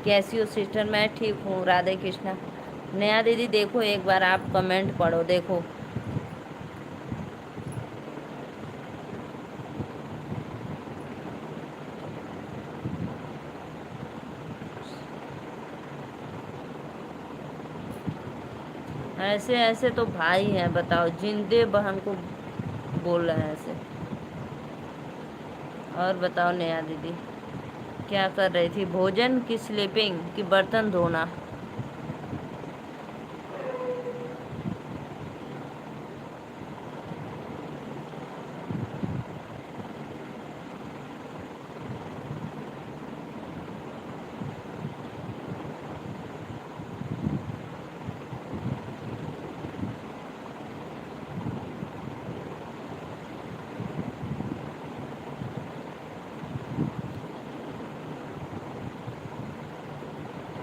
कैसी हो सिस्टर? मैं ठीक हूँ राधे कृष्णा। नेहा दीदी देखो एक बार आप कमेंट पढ़ो देखो। ऐसे ऐसे तो भाई हैं बताओ, जिंदे बहन को बोल रहे हैं ऐसे। और बताओ नेहा दीदी क्या कर रही थी? भोजन की स्लीपिंग की बर्तन धोना?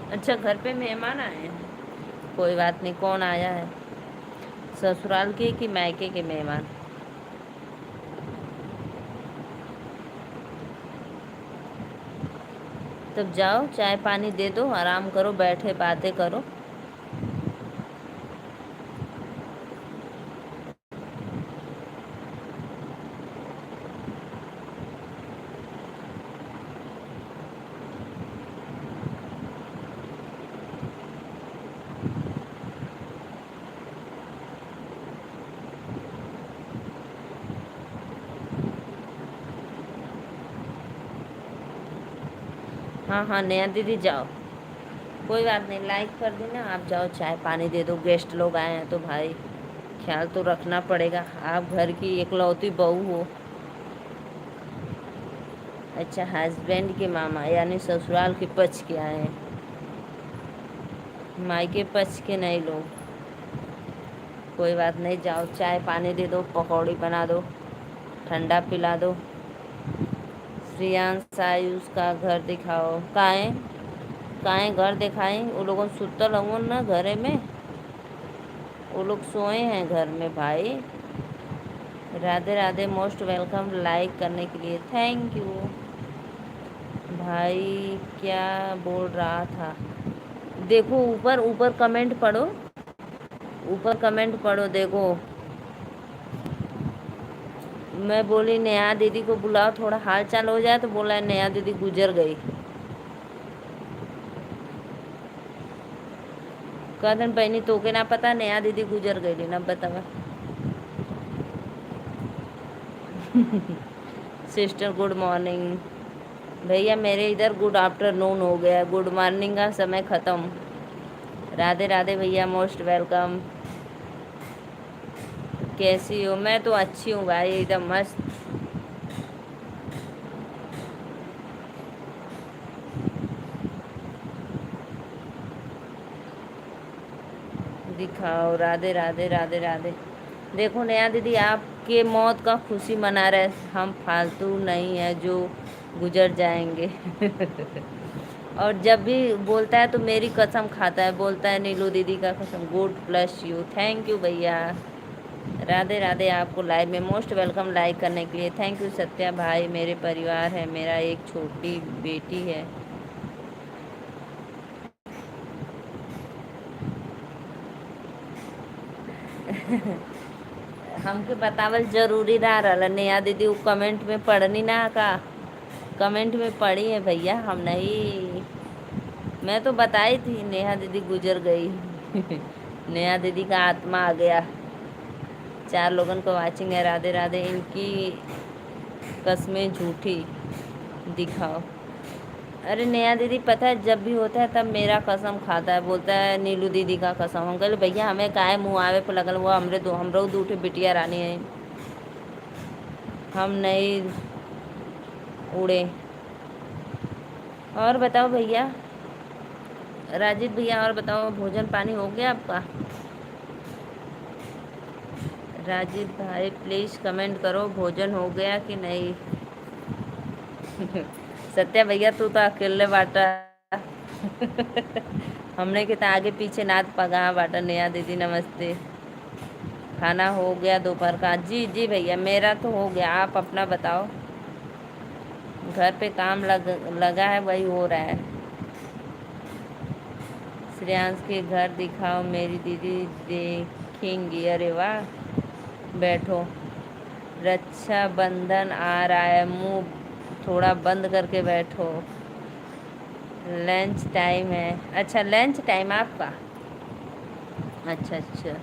अच्छा घर पे मेहमान आए हैं? कोई बात नहीं। कौन आया है? ससुराल के कि मायके के मेहमान? तब जाओ चाय पानी दे दो, आराम करो, बैठे बातें करो। हाँ हाँ नेहा दीदी जाओ, कोई बात नहीं, लाइक कर देना। आप जाओ चाय पानी दे दो, गेस्ट लोग आए हैं तो भाई ख्याल तो रखना पड़ेगा। आप घर की इकलौती बहू हो। अच्छा हस्बैंड के मामा यानी ससुराल के पक्ष के आए हैं, मायके पक्ष के नहीं लोग। कोई बात नहीं, जाओ चाय पानी दे दो, पकौड़ी बना दो, ठंडा पिला दो। श्रियांश आयुष का घर दिखाओ। काहे काहे घर दिखाई? वो लोगों सुतल हूँ ना घरे में, वो लोग सोए हैं घर में भाई। Radhe Radhe most welcome like करने के लिए, थैंक यू भाई। क्या बोल रहा था देखो, ऊपर ऊपर कमेंट पढ़ो, ऊपर कमेंट पढ़ो देखो। मैं बोली नेहा दीदी को बुलाओ, थोड़ा हाल चाल हो जाए, तो बोला है नेहा दीदी गुजर गई। कदन पहनी तो के ना पता नेहा दीदी गुजर गई ना बतावा। Sister good morning. भैया मेरे इधर गुड आफ्टरनून हो गया, गुड मॉर्निंग का समय ख़त्म। राधे राधे भैया मोस्ट वेलकम। कैसी हो? मैं तो अच्छी हूँ भाई, एकदम मस्त। दिखाओ राधे राधे राधे राधे। देखो नया दीदी आपके मौत का खुशी मना रहे, हम फालतू नहीं है जो गुजर जाएंगे। और जब भी बोलता है तो मेरी कसम खाता है, बोलता है नीलू दीदी का कसम। Good plus you, thank you भैया। राधे राधे। आपको लाइव में मोस्ट वेलकम लाइक करने के लिए, थैंक यू सत्या भाई। मेरे परिवार है, मेरा एक छोटी बेटी है। हमके बतावल जरूरी ना रहल। नेहा दीदी वो कमेंट में पढ़नी ना का, कमेंट में पढ़ी है भैया, हम नहीं। मैं तो बताई थी नेहा दीदी गुजर गई। नेहा दीदी का आत्मा आ गया। 4 लोगन को वाचिंग है, राधे राधे। इनकी कस्में झूठी दिखाओ। अरे नेहा दीदी पता है जब भी होता है तब मेरा कसम खाता है, बोलता है नीलू दीदी का कसम। हम कहले भैया हमें काहे मुँह आवे पे लगल, वो हमरो दूठे बिटिया रानी है, हम नहीं उड़े। और बताओ भैया, राजीव भैया, और बताओ भोजन पानी हो गया आपका? राजीव भाई प्लीज़ कमेंट करो भोजन हो गया कि नहीं। सत्या भैया तू तो अकेले बाटा। हमने के तो आगे पीछे नाथ पगा बाटा। नेहा दीदी नमस्ते। खाना हो गया दोपहर का? जी जी भैया मेरा तो हो गया, आप अपना बताओ। घर पे काम लगा है, वही हो रहा है। श्रेयांश के घर दिखाओ, मेरी दीदी देखेंगी। अरे वाह, बैठो। रक्षाबंधन आ रहा है, मुंह थोड़ा बंद करके बैठो। लंच टाइम है? अच्छा लंच टाइम आपका, अच्छा अच्छा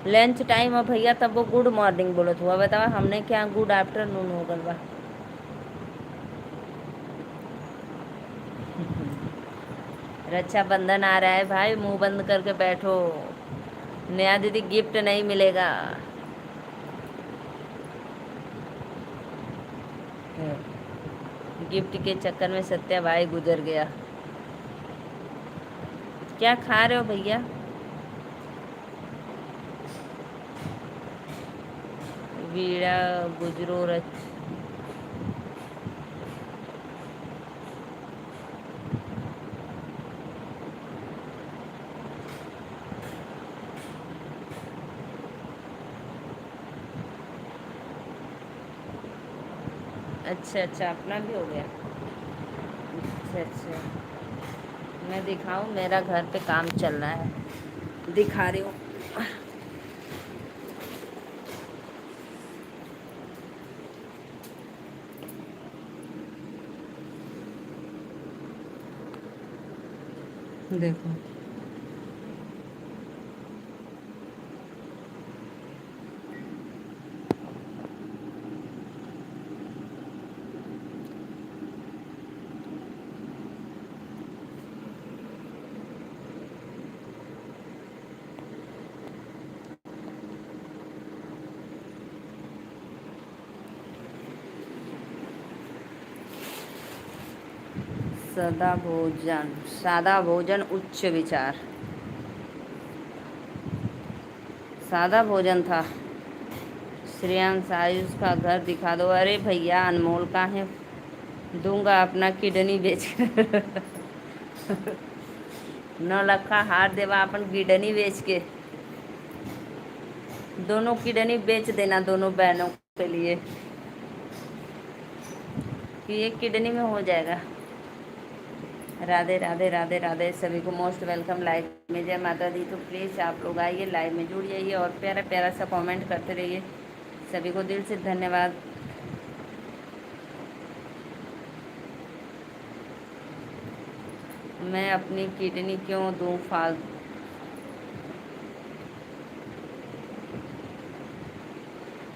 लंच टाइम है भैया, तब वो गुड मॉर्निंग बोलत हुआ, बतावा हमने क्या गुड आफ्टरनून हो गल बा। रक्षाबंधन आ रहा है भाई, मुंह बंद करके बैठो। नया दीदी गिफ्ट नहीं मिलेगा। गिफ्ट के चक्कर में सत्या भाई गुजर गया। क्या खा रहे हो भैया? वीड़ा गुजरो अच्छा अच्छा, अपना भी हो गया। अच्छा अच्छा, मैं दिखाऊं? मेरा घर पे काम चल रहा है, दिखा रही हूँ। देखो सादा भोजन उच्च विचार। सादा भोजन था। श्रेयांश आयुष का घर दिखा दो। अरे भैया अनमोल का है, दूंगा अपना किडनी बेच कर। 9 लाख का हार देवा अपन किडनी बेच के। दोनों किडनी बेच देना दोनों बहनों के लिए, कि एक किडनी में हो जाएगा। राधे राधे राधे राधे, सभी को मोस्ट वेलकम लाइव में। जय माता दी। तो प्लीज़ आप लोग आइए, लाइव में जुड़ जाइए और प्यारा प्यारा सा कमेंट करते रहिए। सभी को दिल से धन्यवाद। मैं अपनी किडनी क्यों दूँ फालतू?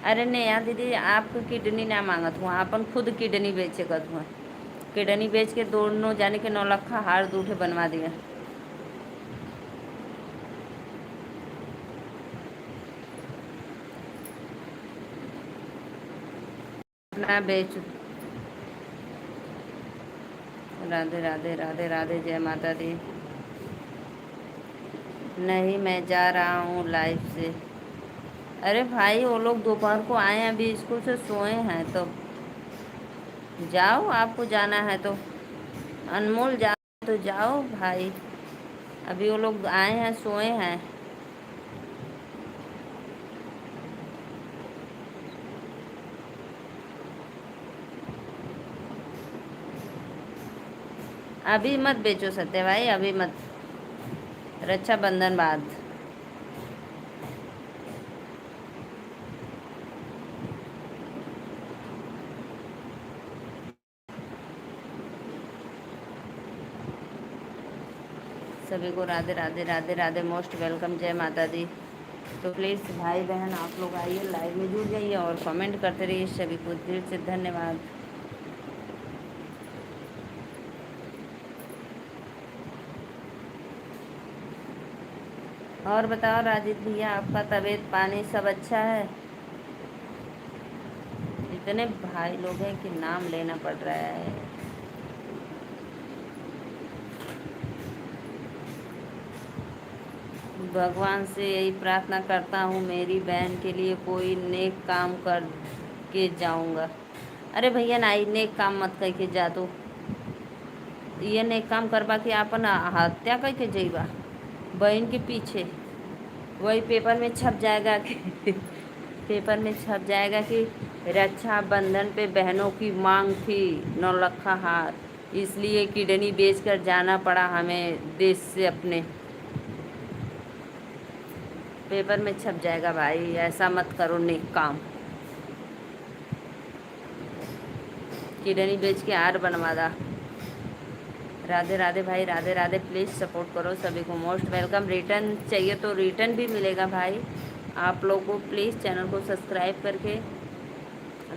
अरे नेहा दीदी आपको किडनी ना मांगत हुआ, अपन खुद किडनी बेचे करत हुआ। किडनी बेच के दोनों जाने के 9 लाख का हार दूठे बनवा दिया। अपना बेच। राधे राधे राधे राधे, जय माता दी। नहीं मैं जा रहा हूँ लाइव से। अरे भाई वो लोग दोपहर को आए हैं, अभी स्कूल से सोए हैं, तो जाओ आपको जाना है तो। अनमोल जाओ तो जाओ भाई, अभी वो लोग आए हैं सोए हैं। अभी मत बेचो सत्य भाई, अभी मत, रक्षाबंधन बाद। सभी को राधे राधे राधे राधे, मोस्ट वेलकम, जय माता दी। तो प्लीज़ भाई बहन आप लोग आइए, लाइव में जुड़ जाइए और कमेंट करते रहिए। सभी को दिल से धन्यवाद। और बताओ राजीव भैया, आपका तबीयत पानी सब अच्छा है? इतने भाई लोग हैं कि नाम लेना पड़ रहा है। भगवान से यही प्रार्थना करता हूँ मेरी बहन के लिए कोई नेक काम कर के जाऊँगा। अरे भैया नाई नेक काम मत कह के जा, तो ये नेक काम करवा के आपन हत्या कह के जइबा बहन के पीछे। वही पेपर में छप जाएगा कि पेपर में छप जाएगा कि रक्षाबंधन पे बहनों की मांग थी 9 लाख हार, इसलिए किडनी बेचकर जाना पड़ा हमें देश से अपने। पेपर में छप जाएगा भाई, ऐसा मत करो नेक काम। किडनी बेच के हार बनवा दा। राधे राधे भाई, राधे राधे। प्लीज़ सपोर्ट करो सभी को, मोस्ट वेलकम। रिटर्न चाहिए तो रिटर्न भी मिलेगा भाई। आप लोगों को प्लीज़ चैनल को सब्सक्राइब करके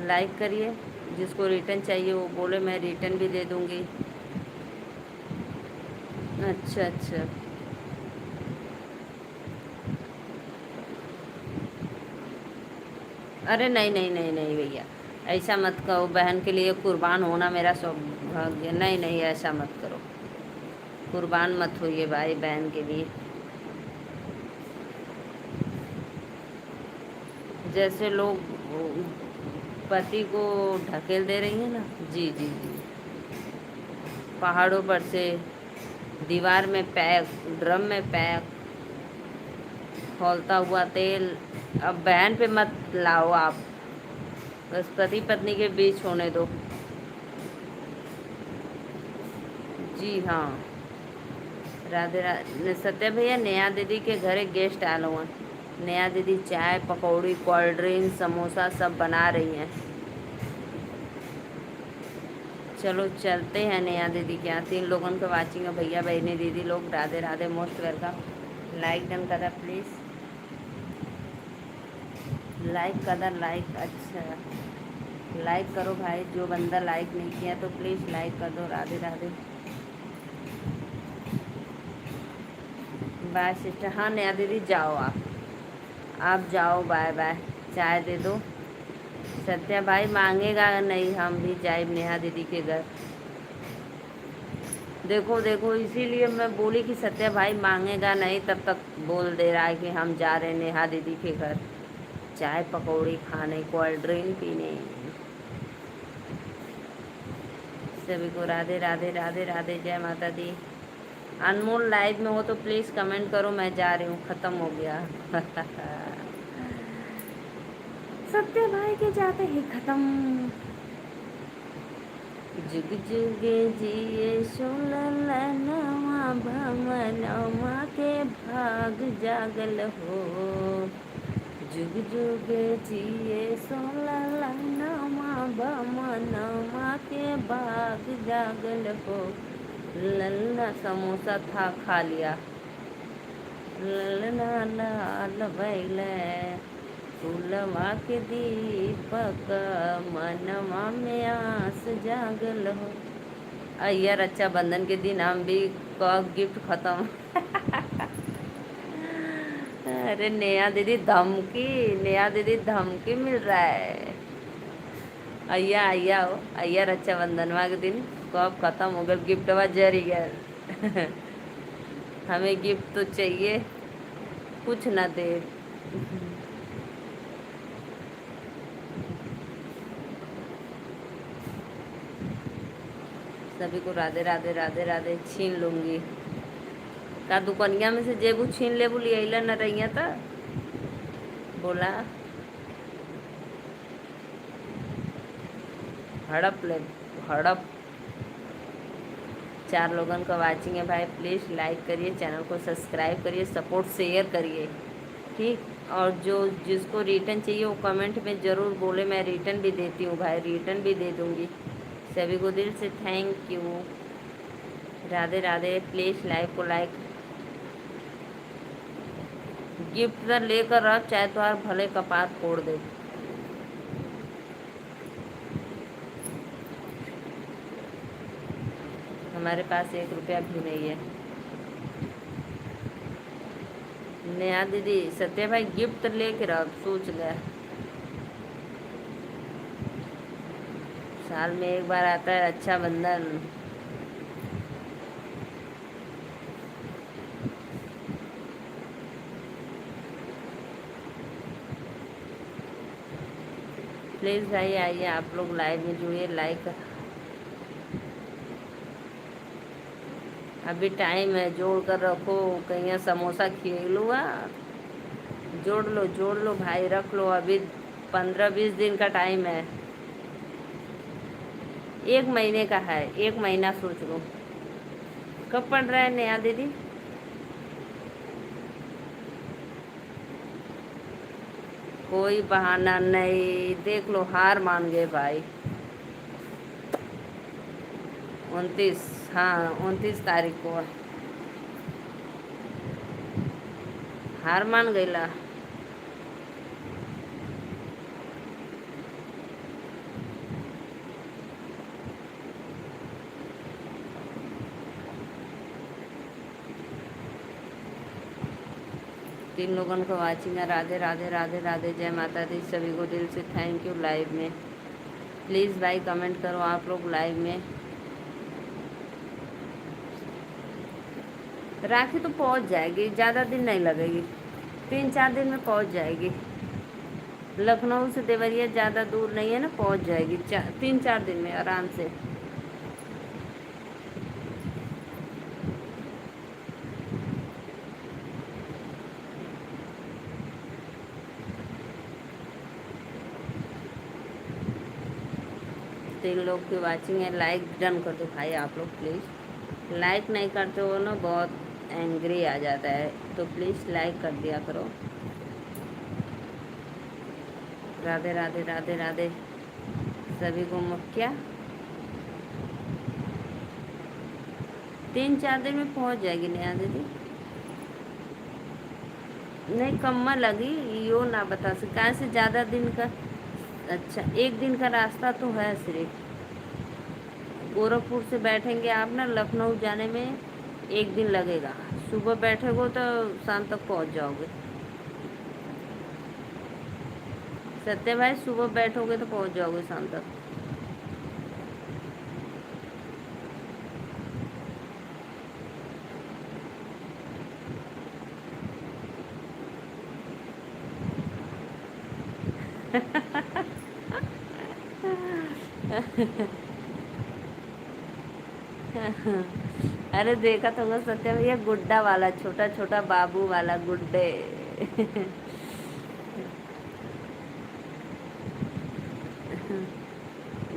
लाइक करिए। जिसको रिटर्न चाहिए वो बोले, मैं रिटर्न भी दे दूँगी। अच्छा अच्छा, अरे नहीं नहीं नहीं नहीं भैया, ऐसा मत कहो। बहन के लिए कुर्बान होना मेरा सौभाग्य। नहीं नहीं, ऐसा मत करो, कुर्बान मत होइए भाई बहन के लिए। जैसे लोग पति को ढकेल दे रही है ना, जी जी जी, पहाड़ों पर से, दीवार में पैक, ड्रम में पैक, खौलता हुआ तेल। अब बहन पे मत लाओ आप, बस पति पत्नी के बीच होने दो। जी हाँ, राधे राधे। सत्या भैया, नेहा दीदी के घर एक गेस्ट आए हुए हैं। नेहा दीदी चाय पकौड़ी कोल्ड ड्रिंक समोसा सब बना रही हैं। चलो चलते हैं नेहा दीदी के यहाँ। 3 लोगों का वाचिंग है भैया बहनी दीदी लोग। Radhe Radhe, most welcome. Like done कदा प्लीज़, लाइक कदा, लाइक। अच्छा, लाइक करो भाई। जो बंदा लाइक नहीं किया तो प्लीज़ लाइक कर दो। राधे राधे। Bye sister. हाँ नेहा दीदी जाओ, आप जाओ, बाय बाय। चाय दे दो। सत्या भाई मांगेगा नहीं, हम भी जाए नेहा दीदी के घर। देखो देखो, इसीलिए मैं बोली कि सत्या भाई मांगेगा नहीं, तब तक बोल दे रहा है कि हम जा रहे हैं नेहा दीदी के घर चाय पकौड़ी खाने, कोल्ड ड्रिंक पीने। सभी को राधे राधे राधे राधे, जय माता दी। अनमोल लाइव में हो तो प्लीज़ कमेंट करो, मैं जा रही हूँ, ख़त्म हो गया। सत्या भाई के जाते ही ख़त्म। जुग जुग जिए सोललनवा भमनवा के भाग जागल हो। जुग जुग जिए सोललनवा भमनवा के भाग जागल हो। ललना समोसा था खा लिया, ललना लाल बैले फूलवा के दीपक मनवा में आस जागल हो। अय्या रक्षाबंधन के दिन हम भी गिफ्ट खत्म। अरे नेहा दीदी धमकी, नेहा दीदी धमकी मिल रहा है। अय्या अय्या हो, अय्या रक्षाबंधनवा के दिन कब खत्म हो गया, गिफ्टवा जरी गया। हमें गिफ्ट तो चाहिए, कुछ ना दे। सभी को राधे राधे राधे राधे। छीन लूँगी का दुकनिया में से जेबू छीन ले बोली अला न रही था, बोला हड़प ले हड़प। 4 लोगों का वाचिंग है भाई, प्लीज़ लाइक करिए, चैनल को सब्सक्राइब करिए, सपोर्ट शेयर करिए, ठीक। और जो जिसको रिटर्न चाहिए वो कमेंट में ज़रूर बोले, मैं रिटर्न भी देती हूँ भाई, रिटर्न भी दे दूँगी। सभी को दिल से thank you. Radhe Radhe. Please live को लाइक गिफ्ट तो लेकर रख, चाहे तो भले कपार फोड़ दे। हमारे पास 1 रुपया भी नहीं है। नेहा दीदी, सत्या भाई गिफ्ट लेके रख, सोच ले। साल में एक बार आता है रक्षाबंधन। प्लीज़ भाई आइए, आप लोग लाइव में जुड़िए, लाइक। अभी टाइम है, जोड़ कर रखो, कहीं समोसा खिलूँगा। जोड़ लो भाई, रख लो, अभी 15-20 दिन का टाइम है। 1 महीने का है, 1 महीना सोच लो। कब पढ़ रहा है नेहा दीदी? कोई बहाना नहीं, देख लो हार मान गए भाई। 29, हाँ 29 तारीख को हार मान गईला। तीन लोगों को वाचिंग है। राधे राधे राधे राधे, जय माता दी, सभी को दिल से थैंक यू। लाइव में प्लीज़ भाई कमेंट करो आप लोग लाइव में। राखी तो पहुंच जाएगी, ज़्यादा दिन नहीं लगेगी, 3-4 दिन में पहुंच जाएगी। लखनऊ से देवरिया ज़्यादा दूर नहीं है ना, पहुंच जाएगी 3-4 दिन में आराम से। तीन लोग की वाचिंग है, लाइक डन कर दो भाई आप लोग प्लीज़। लाइक नहीं करते हो ना, बहुत एंग्री आ जाता है, तो प्लीज़ लाइक कर दिया करो। राधे राधे राधे राधे, सभी को क्या 3-4 दिन में पहुंच जाएगी नेहा दीदी। नहीं कम्मा लगी, यो ना बता सका से ज़्यादा दिन का। अच्छा 1 दिन का रास्ता तो है सिर्फ। गोरखपुर से बैठेंगे आप ना, लखनऊ जाने में 1 दिन लगेगा। सुबह बैठोगे तो शाम तक पहुंच जाओगे। सत्य भाई सुबह बैठोगे तो पहुंच जाओगे शाम तक। अरे देखा तो होगा सत्य भैया, गुड्डा वाला, छोटा छोटा बाबू वाला गुड्डे।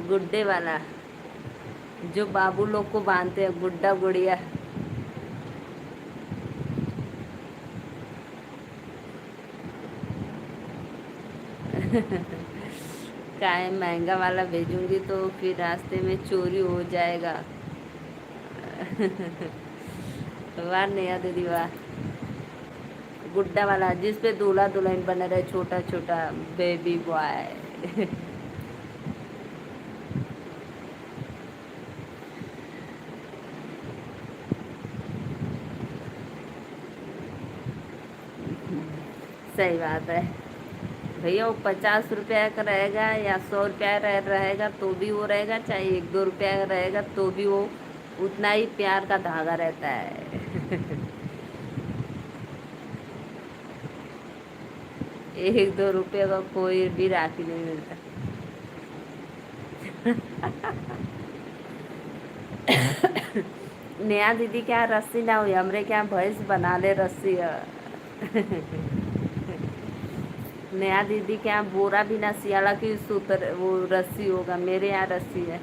गुड्डे वाला जो बाबू लोग को बांधते हैं, गुड्डा गुड़िया। काय महंगा वाला भेजूंगी तो फिर रास्ते में चोरी हो जाएगा। वाह नेहा दीदी वाह। गुड्डा वाला जिसपे दूल्हा दुल्हन बने रहे, छोटा छोटा बेबी बॉय। सही बात है भैया, वो 50 रुपया का रहेगा या 100 रुपया रहेगा तो भी वो रहेगा, चाहे 1-2 रुपया रहेगा तो भी वो उतना ही प्यार का धागा रहता है। 1-2 रुपये का कोई भी राखी नहीं मिलता। नेहा दीदी क्या रस्सी ना हुई, हमरे क्या भैंस बना ले रस्सी है। नेहा दीदी क्या बोरा भी ना सियाला की सूतर वो रस्सी होगा, मेरे यहाँ रस्सी है।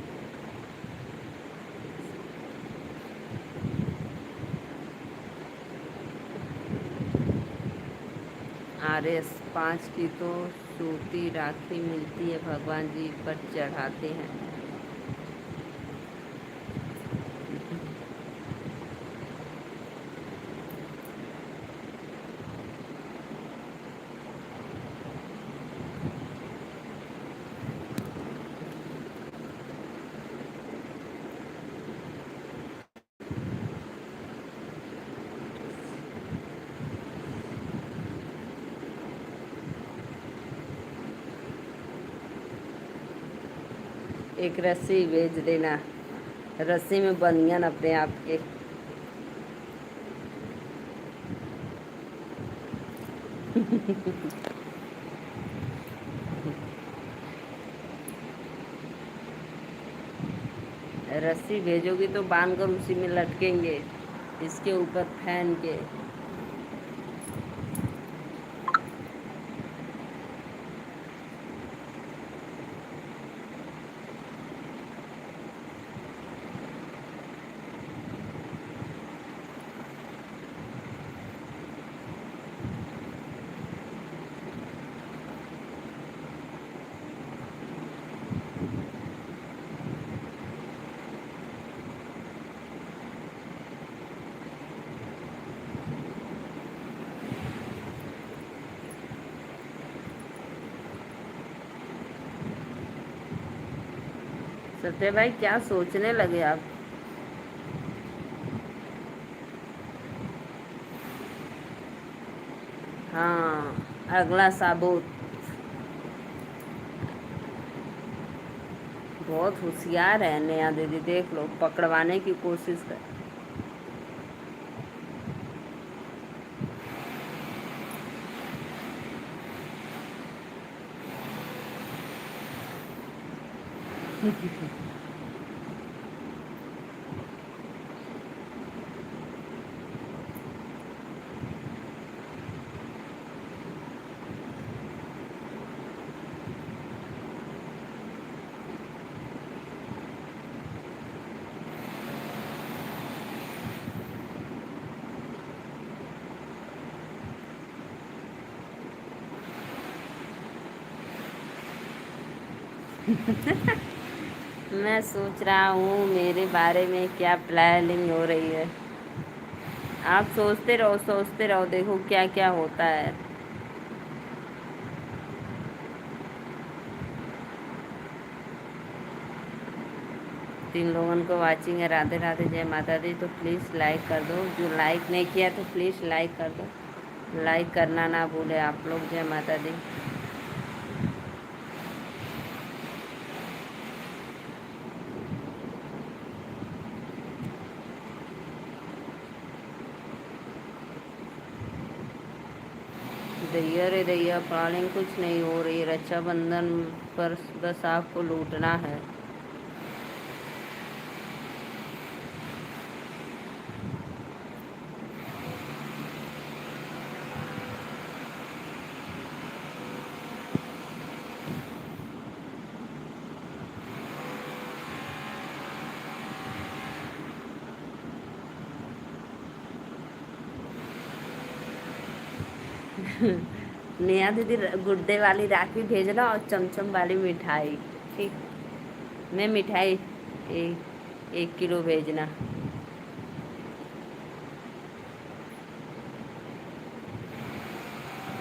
RS5 की तो सूती राखी मिलती है, भगवान जी पर चढ़ाते हैं। एक रस्सी भेज देना, रस्सी में बनियान अपने आप के। रस्सी भेजोगी तो बांध कर उसी में लटकेंगे, इसके ऊपर फैन के। सत्य भाई क्या सोचने लगे आप? हाँ, अगला साबुत। बहुत होशियार है नया दीदी, देख लो, पकड़वाने की कोशिश कर। मैं सोच रहा हूँ मेरे बारे में क्या प्लानिंग हो रही है। आप सोचते रहो, देखो क्या क्या होता है। तीन लोगों को वाचिंग है। राधे राधे, जय माता दी। तो प्लीज़ लाइक कर दो, जो लाइक नहीं किया तो प्लीज़ लाइक कर दो, लाइक करना ना भूले आप लोग। जय माता दी। दैया रे दैया, प्लानिंग कुछ नहीं हो रही। रक्षाबंधन पर बस आपको लूटना है। नेहा दीदी, गुड्डे वाली राखी भेजना और चमचम वाली मिठाई। ठीक, मैं मिठाई 1 किलो भेजना।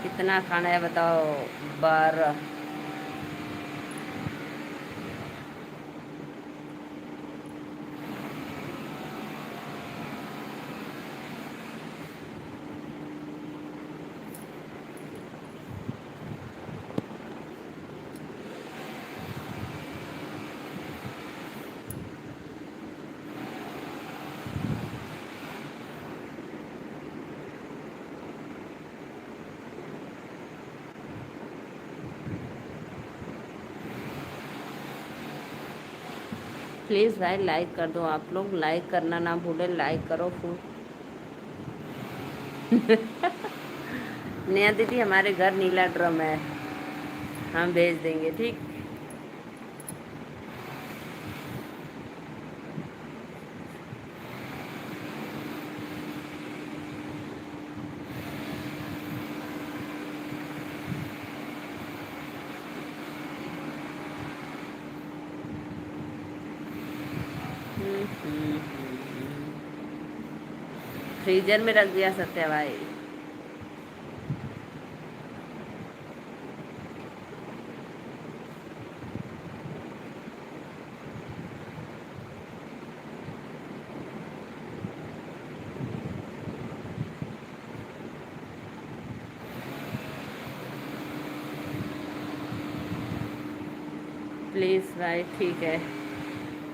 कितना खाना है बताओ? 12। प्लीज़ भाई लाइक कर दो, आप लोग लाइक करना ना भूले, लाइक करो फूल। नेहा दीदी, हमारे घर नीला ड्रम है, हम भेज देंगे। ठीक। फ्रीजर में रख दिया सत्या भाई। प्लीज़ भाई, ठीक है,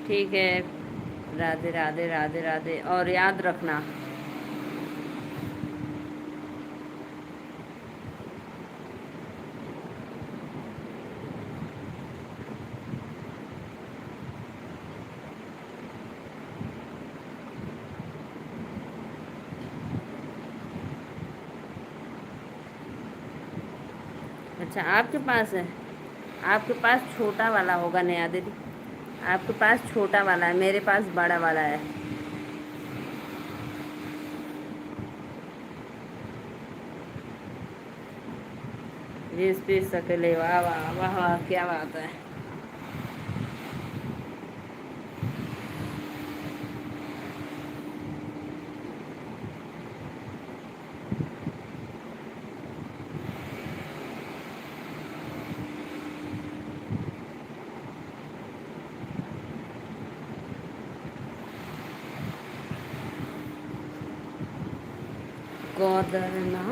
ठीक है। राधे राधे राधे राधे, और याद रखना। अच्छा, आपके पास है? आपके पास छोटा वाला होगा नया दीदी। आपके पास छोटा वाला है, मेरे पास बड़ा वाला है। 20 पीस अकेले, वाह वाह वाह वाह, क्या बात है। गोदरना।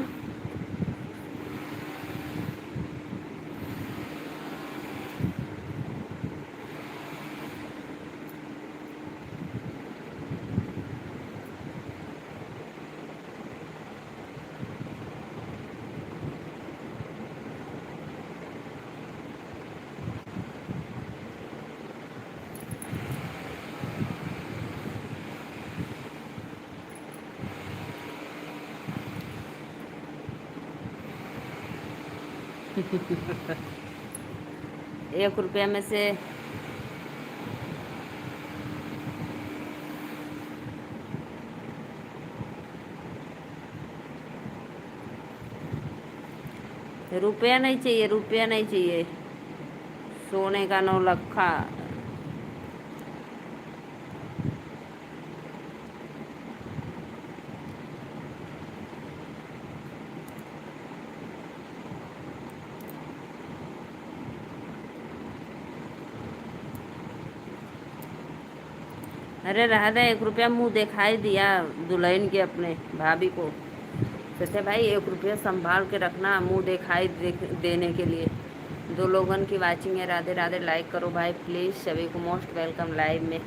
₹1 में से रुपया नहीं चाहिए, रुपया नहीं चाहिए। सोने का 9 लखा। अरे रहा दे, ₹1 मुंह दिखाई दिया दुल्हन के अपने भाभी को। कहते भाई, ₹1 संभाल के रखना, मुंह दिखाई देने के लिए। 2 लोगों की वाचिंग है। राधे राधे, लाइक करो भाई प्लीज़, सभी को मोस्ट वेलकम लाइव में।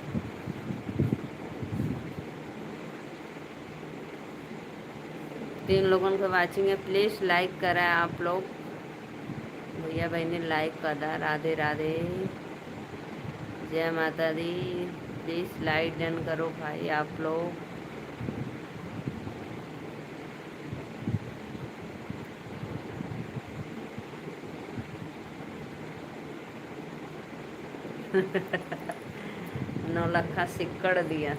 3 लोगों की वाचिंग है, प्लीज़ लाइक करें आप लोग। भैया भाई ने लाइक कर दा। राधे राधे, जय माता दी। प्लीज़ लाइक डन करो भाई आप लोग। नौ लखा सिक्कड़ दिया।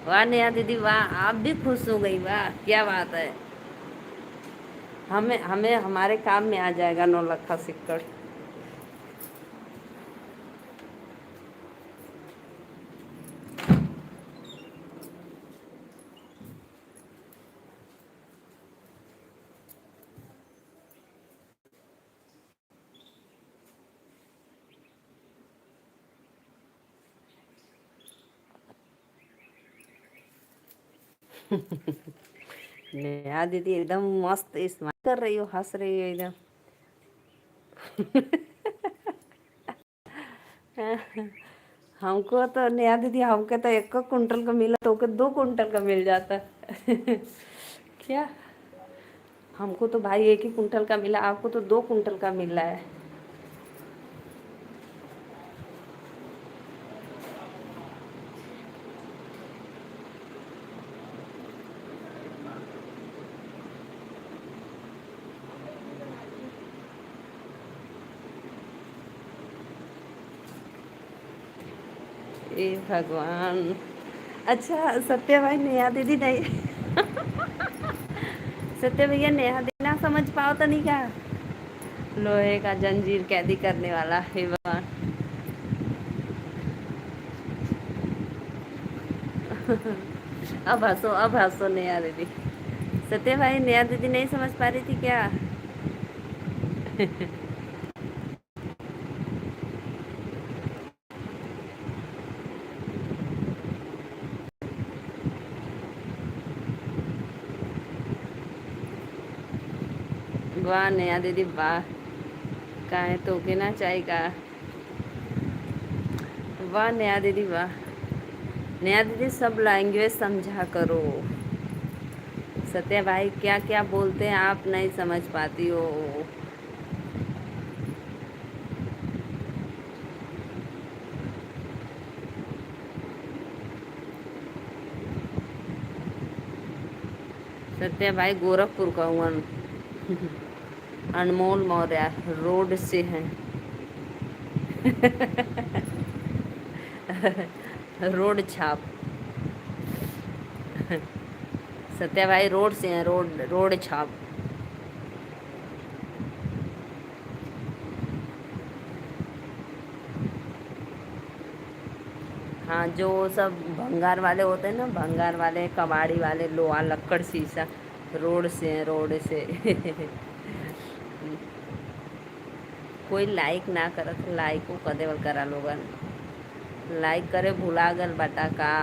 वाह नेहा दीदी, वाह, आप भी खुश हो गई, वाह क्या बात है। हमें हमें हमारे काम में आ जाएगा 9 लखा सिक्कड़। नेहा दीदी एकदम मस्त स्माइल कर रही हो, हंस रही हो एकदम। हमको तो नेहा दीदी, हमको तो 1 कुंटल का मिला तो के 2 कुंटल का मिल जाता। क्या? हमको तो भाई 1 ही कुंटल का मिला, आपको तो 2 कुंटल का मिल रहा है। ए भगवान। अच्छा सत्य भाई, नेहा दीदी नहीं। सत्य भैया, नेहा दीदी ना समझ पाओ तो नहीं क्या? लोहे का जंजीर कैदी करने वाला, हे भगवान। अब हंसो, अब हंसो नेहा दीदी। सत्य भाई, नेहा दीदी नहीं समझ पा रही थी क्या? वाह नेहा दीदी वाह, काहे तो के ना चाहेगा। वाह नेहा दीदी वाह। नेहा दीदी सब लैंग्वेज समझा करो। सत्या भाई क्या क्या बोलते हैं आप नहीं समझ पाती हो। सत्या भाई गोरखपुर का हूँ। अनमोल मौर्य रोड से हैं। रोड छाप। सत्या भाई रोड से हैं, रोड रोड छाप। हाँ जो सब भंगार वाले होते हैं ना, भंगार वाले कबाड़ी वाले लोहा लक्कड़ शीशा, रोड से हैं, रोड से। कोई लाइक ना करत, लाइक को कदे करा लोगन। लाइक करे भुला गल बटा का।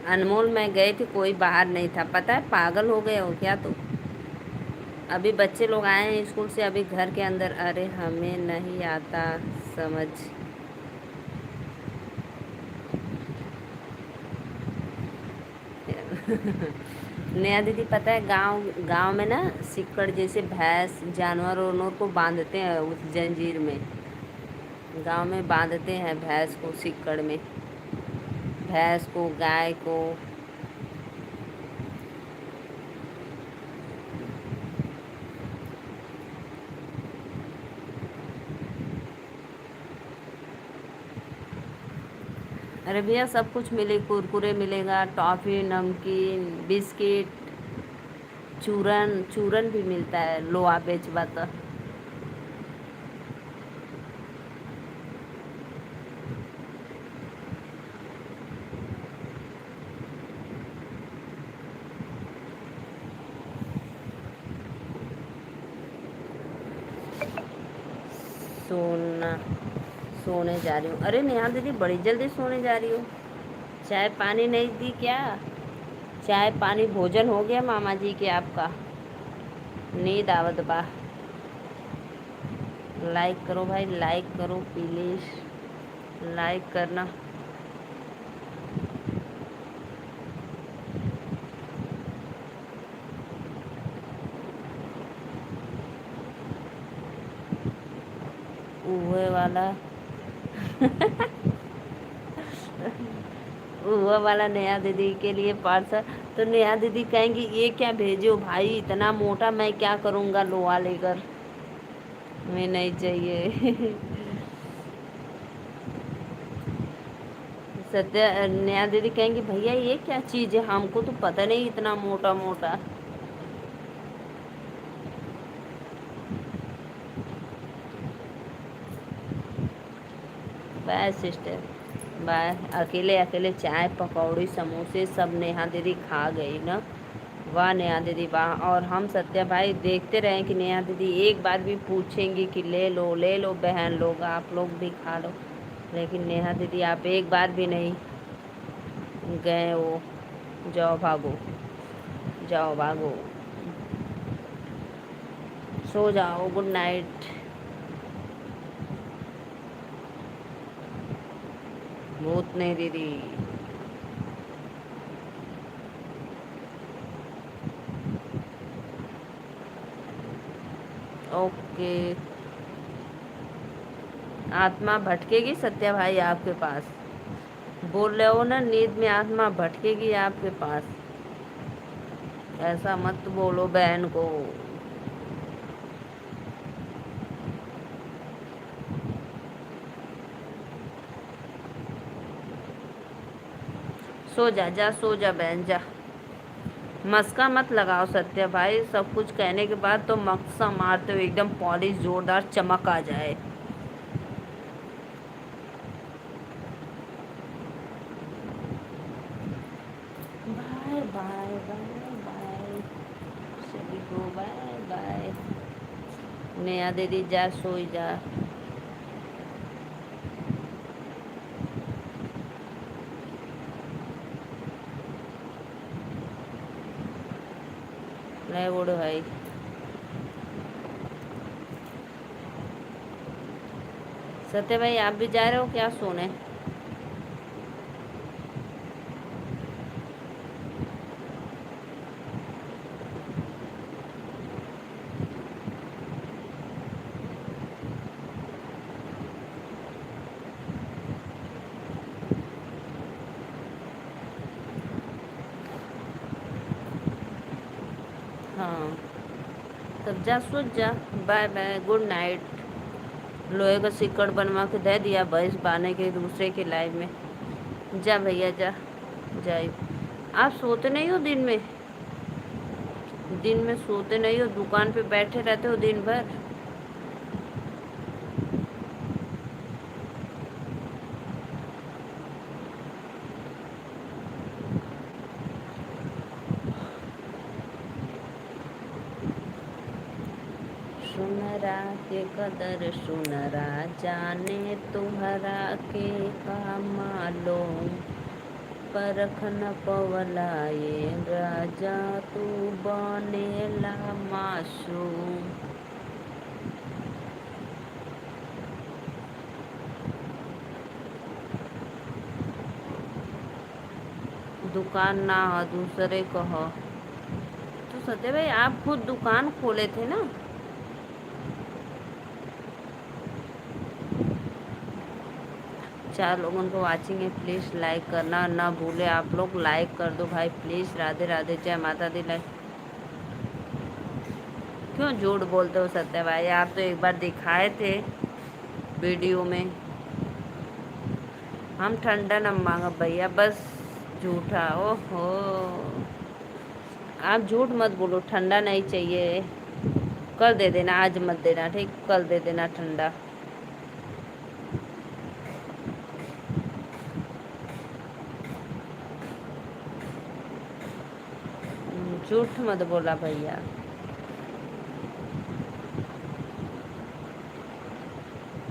अनमोल मैं गई थी, कोई बाहर नहीं था, पता है पागल हो गए हो क्या तुम। अभी बच्चे लोग आए हैं स्कूल से, अभी घर के अंदर। अरे हमें नहीं आता समझ। नया दीदी पता है गांव गांव में ना सिक्कड़ जैसे भैंस जानवर वानवर को बांधते हैं उस जंजीर में। गांव में बांधते हैं भैंस को सिक्कड़ में, भैंस को गाय को। अरे भैया सब कुछ मिले, कुरकुरे मिलेगा, टॉफ़ी नमकीन बिस्किट, चूरन चूरन भी मिलता है, लो आप बेचवा तो। सोना सोने जा रही हूँ। अरे नेहा दीदी बड़ी जल्दी सोने जा रही हो। चाय पानी नहीं दी क्या। चाय पानी भोजन हो गया मामा जी के आपका। नींद आवत बा। लाइक करो भाई, लाइक करो प्लीज, लाइक करना। उहे वाला। उहे वाला नेहा दीदी के लिए पार्सल। तो नेहा दीदी कहेंगी ये क्या भेजो भाई, इतना मोटा मैं क्या करूँगा लोहा लेकर। मैं नहीं चाहिए। सत्या नेहा दीदी कहेंगी भैया ये क्या चीज़ है, हमको तो पता नहीं इतना मोटा मोटा। Bye sister bye. अकेले अकेले चाय पकौड़ी समोसे सब नेहा दीदी खा गई ना। वाह नेहा दीदी वाह। और हम सत्या भाई देखते रहे कि नेहा दीदी एक बार भी पूछेंगी कि ले लो बहन लोग, आप लोग भी खा लो। लेकिन नेहा दीदी आप एक बार भी नहीं गए वो। जाओ भागो, जाओ भागो, सो जाओ, गुड नाइट। भूत नहीं दीदी। ओके। आत्मा भटकेगी सत्या भाई आपके पास। बोल रहे हो ना नींद में आत्मा भटकेगी आपके पास। ऐसा मत बोलो बहन को। सो जा, जा सो जा बहन जा। मस्का मत लगाओ सत्या भाई, सब कुछ कहने के बाद तो मक्सा मारते हो एकदम पॉलिश जोरदार चमक आ जाए। Bye bye bye bye. सभी को बाय बाय। नेहा दीदी जा सोई जा। मैं बोलो भाई। सत्य भाई आप भी जा रहे हो क्या सोने? हाँ तब जा सो जा। Bye bye good night. लोहे का सिक्कड़ बनवा के दे दिया भैंस बाने के दूसरे के लाइव में। जा भैया जा। जाए। आप सोते नहीं हो दिन में? दिन में सोते नहीं हो, दुकान पे बैठे रहते हो दिन भर। सुनरा के कदर सुनरा जाने तुहरा के का मालूम। परख न पवला ये राजा तू बनेला मासूम। दुकान ना हो दूसरे को हो। तो सत्य भाई आप खुद दुकान खोले थे ना? चार लोगों को वाचिंग है, प्लीज़ लाइक करना ना भूले। आप लोग लाइक कर दो भाई प्लीज़। राधे राधे, जय माता दी। लाइक क्यों झूठ बोलते हो सत्य भाई? आप तो एक बार दिखाए थे वीडियो में। हम ठंडा न मांगा भैया, बस झूठा। ओहो आप झूठ मत बोलो, ठंडा नहीं चाहिए। कल दे देना, आज मत देना ठीक, कल दे देना ठंडा। झूठ मत बोला भैया।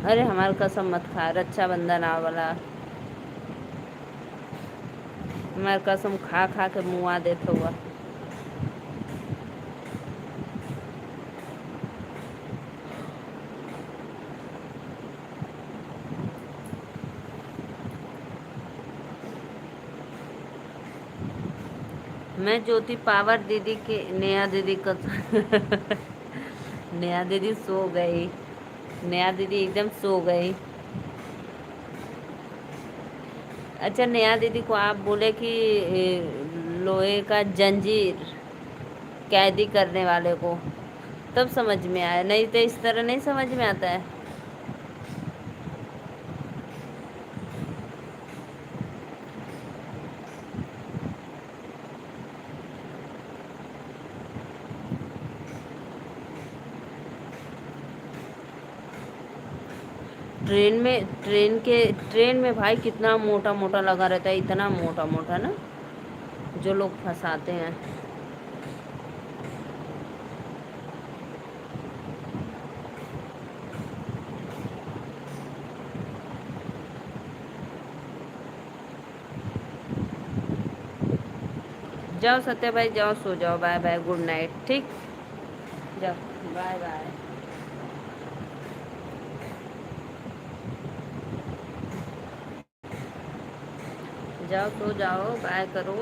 अरे हमारे कसम मत खा, रक्षाबंधन आ वाला। हमारे कसम खा खा के मुँह देते हुआ। मैं ज्योति पावर दीदी के नेहा दीदी का नेहा दीदी सो गई। नेहा दीदी एकदम सो गई। अच्छा नेहा दीदी को आप बोले कि लोहे का जंजीर कैदी करने वाले को, तब समझ में आया, नहीं तो इस तरह नहीं समझ में आता है। ट्रेन में भाई कितना मोटा मोटा लगा रहता है, इतना मोटा मोटा ना, जो लोग फंसाते हैं। जाओ सत्या भाई जाओ, सो जाओ। बाय बाय गुड नाइट ठीक। जाओ बाय बाय। जाओ सो जाओ, बाय करो।